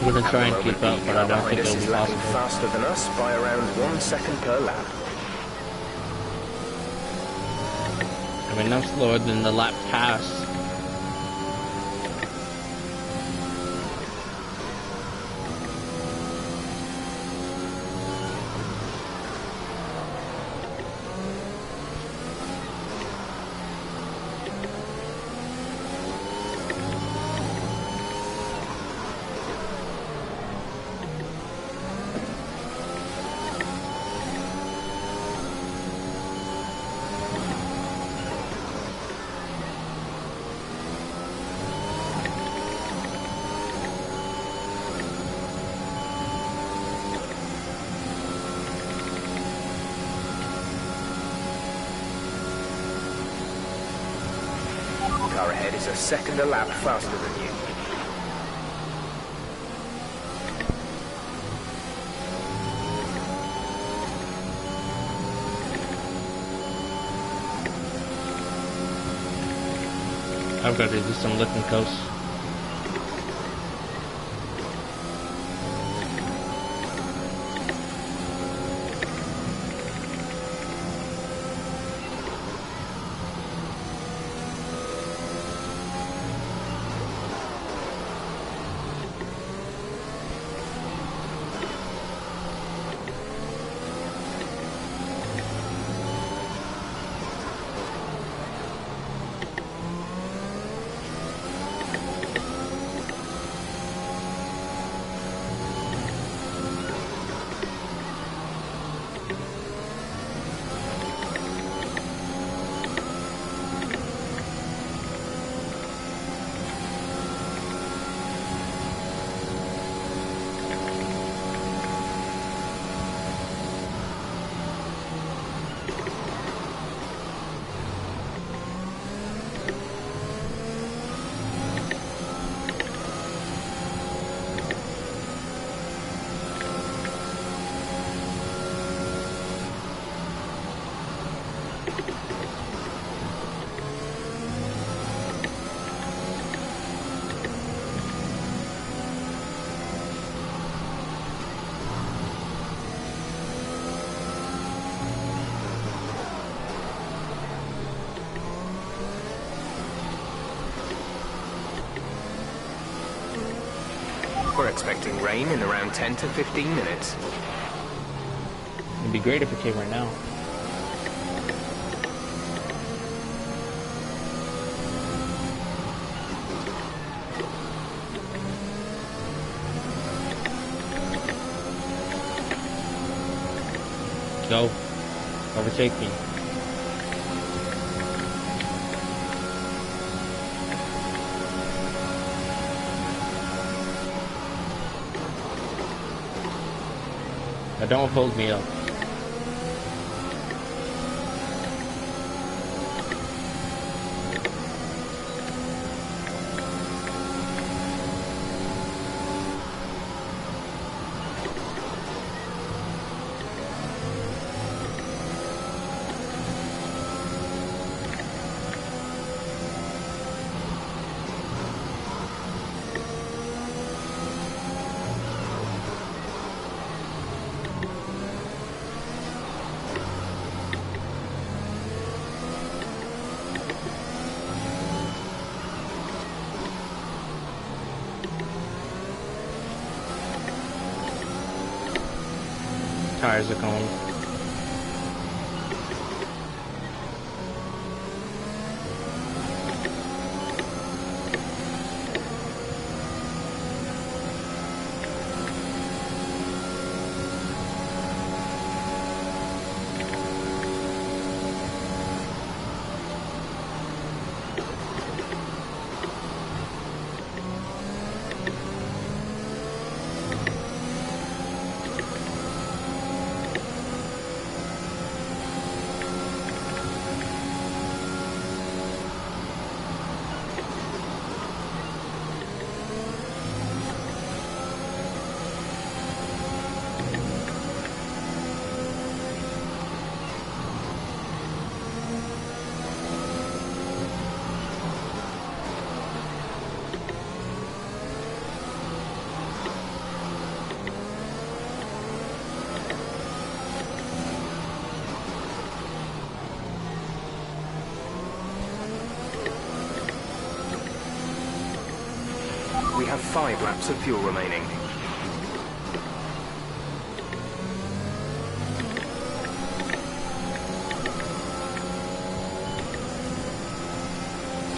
I'm gonna try and keep up, but I don't think it'll be possible. Faster than us by around 1 second per lap. I mean, I'm slower than the lap pass. Car ahead is a second a lap faster than you. I've got to do some looking coast. We're expecting rain in around 10 to 15 minutes. It'd be great if it came right now. Go. Overtake me. don't hold me up. Tires are going. We have 5 laps of fuel remaining.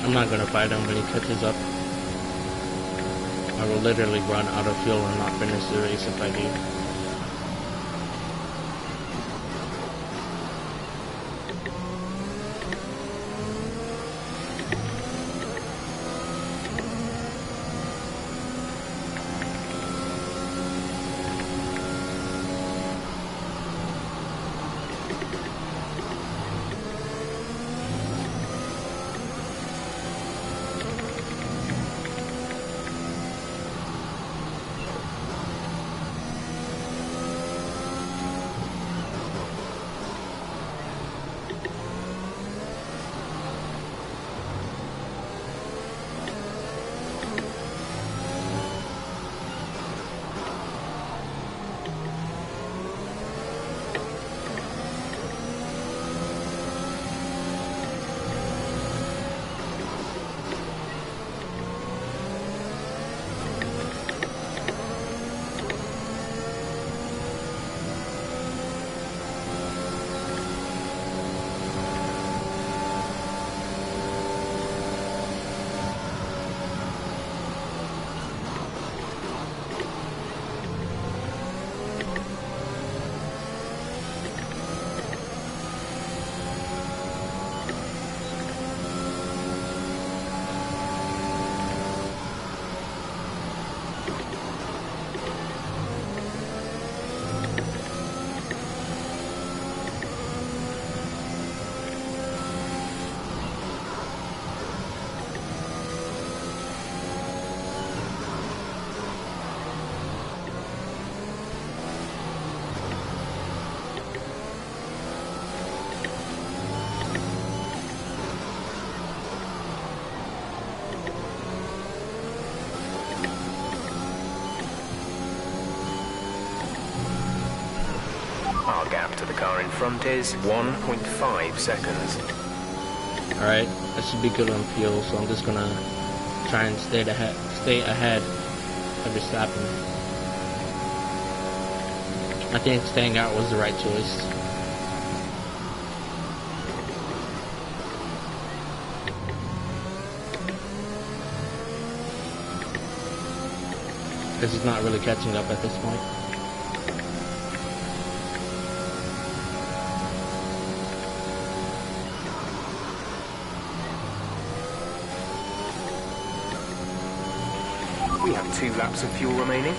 I'm not gonna fight him when he catches up. I will literally run out of fuel and not finish the race if I do. Our gap to the car in front is 1.5 seconds. Alright, I should be good on fuel, so I'm just gonna try and stay ahead of Verstappen. I think staying out was the right choice. Because he's not really catching up at this point. We have 2 laps of fuel remaining.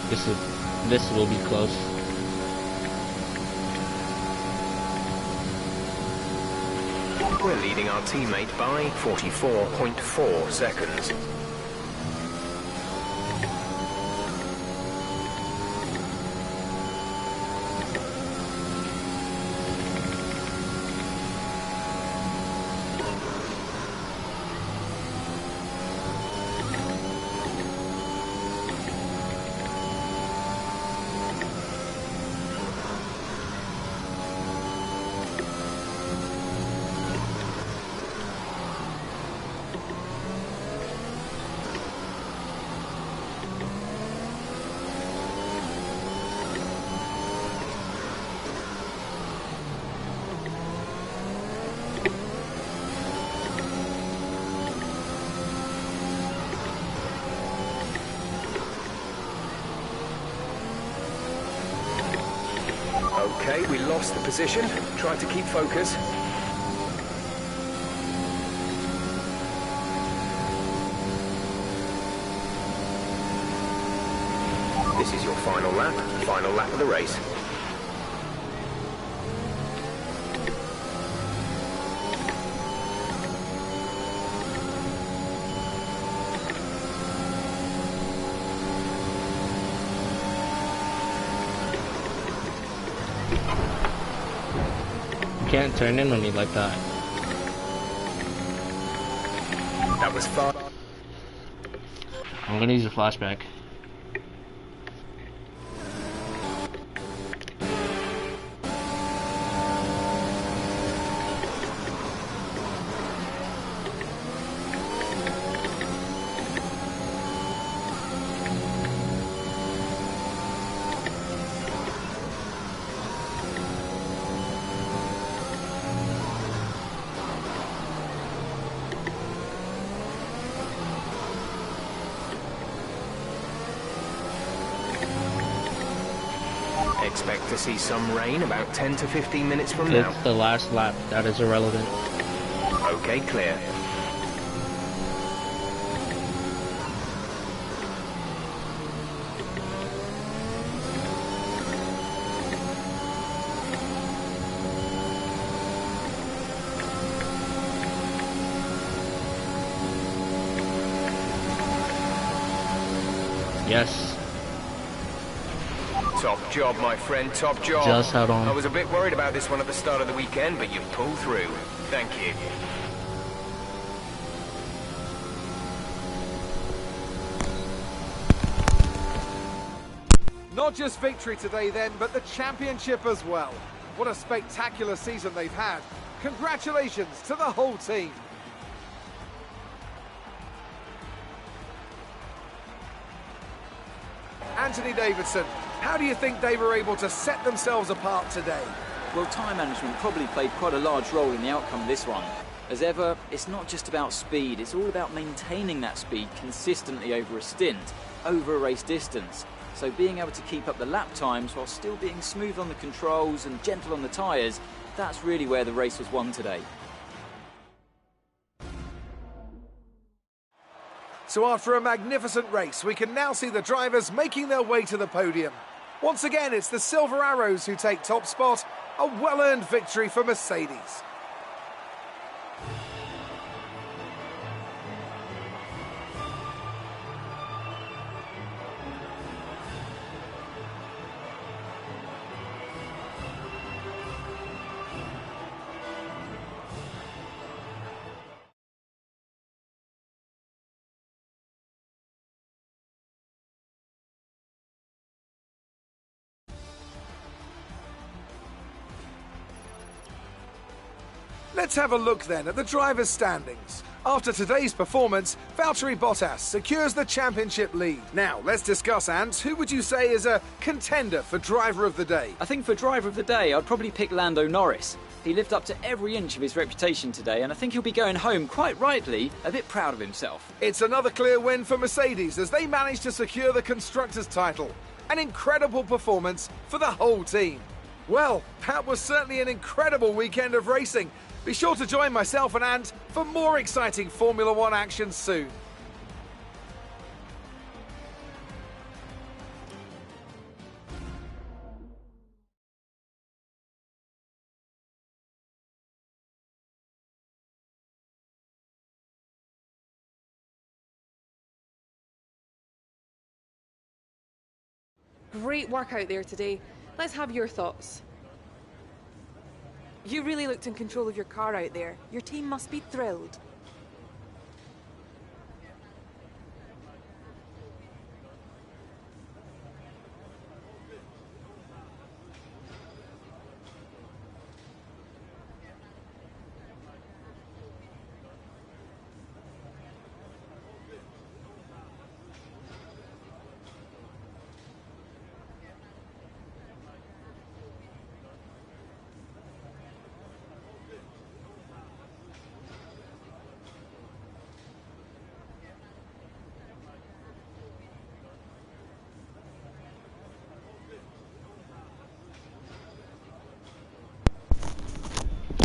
This will be close. We're leading our teammate by 44.4 seconds. Okay, we lost the position. Try to keep focus. This is your final lap of the race. You can't turn in on me like that. That was far. I'm gonna use a flashback. Expect to see some rain about 10 to 15 minutes from now. It's the last lap. That is irrelevant. Okay, clear. Yes. Top job, my friend, top job. Just held on. I was a bit worried about this one at the start of the weekend, but you've pulled through. Thank you. Not just victory today then, but the championship as well. What a spectacular season they've had. Congratulations to the whole team. Anthony Davidson, how do you think they were able to set themselves apart today? Well, time management probably played quite a large role in the outcome of this one. As ever, it's not just about speed, it's all about maintaining that speed consistently over a stint, over a race distance. So being able to keep up the lap times while still being smooth on the controls and gentle on the tyres, that's really where the race was won today. So after a magnificent race, we can now see the drivers making their way to the podium. Once again, it's the Silver Arrows who take top spot, a well-earned victory for Mercedes. Let's have a look then at the drivers' standings. After today's performance, Valtteri Bottas secures the championship lead. Now, let's discuss, Ant, who would you say is a contender for driver of the day? I think for driver of the day, I'd probably pick Lando Norris. He lived up to every inch of his reputation today, and I think he'll be going home, quite rightly, a bit proud of himself. It's another clear win for Mercedes as they managed to secure the Constructors' title. An incredible performance for the whole team. Well, that was certainly an incredible weekend of racing. Be sure to join myself and Ant for more exciting Formula One action soon. Great work out there today. Let's have your thoughts. You really looked in control of your car out there. Your team must be thrilled.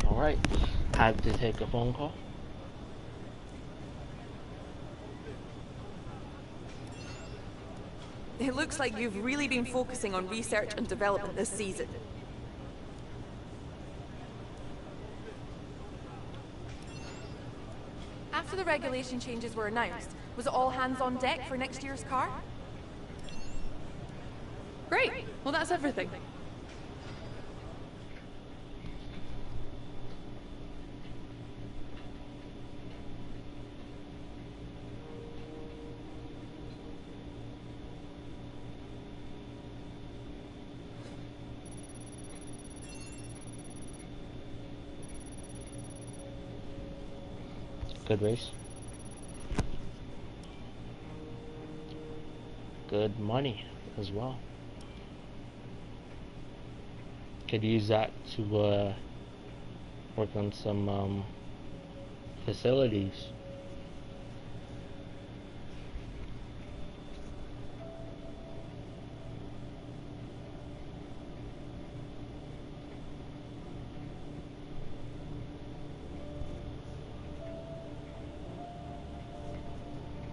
Alright, time to take a phone call. It looks like you've really been focusing on research and development this season. After the regulation changes were announced, was it all hands on deck for next year's car? Great! Well, that's everything. Good race. Good money as well. Could use that to work on some facilities.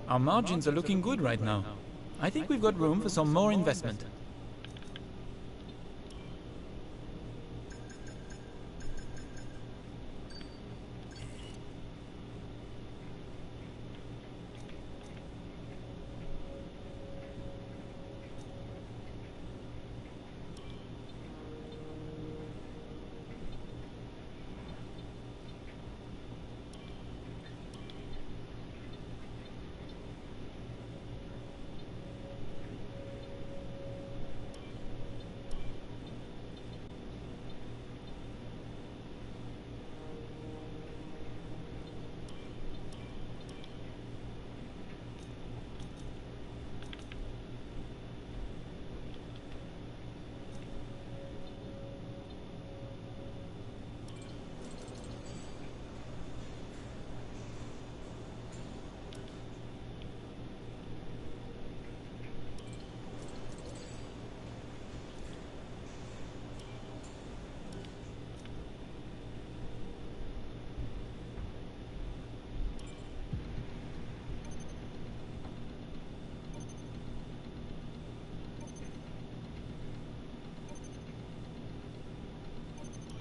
Our margins are looking good right now. I think we've got room for some more investment.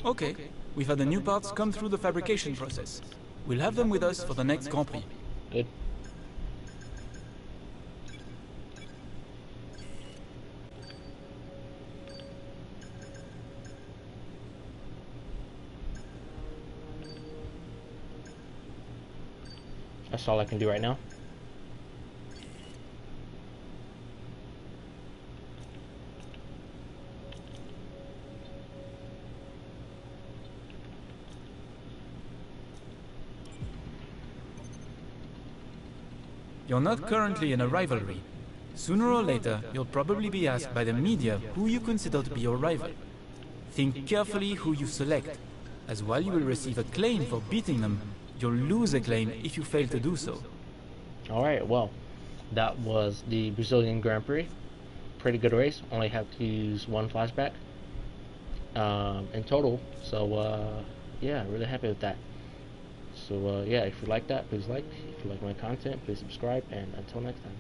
Okay, we've had the new parts come through the fabrication process. We'll have them with us for the next Grand Prix. Good. That's all I can do right now. You're not currently in a rivalry. Sooner or later, you'll probably be asked by the media who you consider to be your rival. Think carefully who you select, as while you will receive acclaim for beating them, you'll lose acclaim if you fail to do so. Alright, well, that was the Brazilian Grand Prix. Pretty good race. Only have to use one flashback in total. So, yeah, really happy with that. So, yeah, if you like that, please like. If you like my content, please subscribe. And until next time.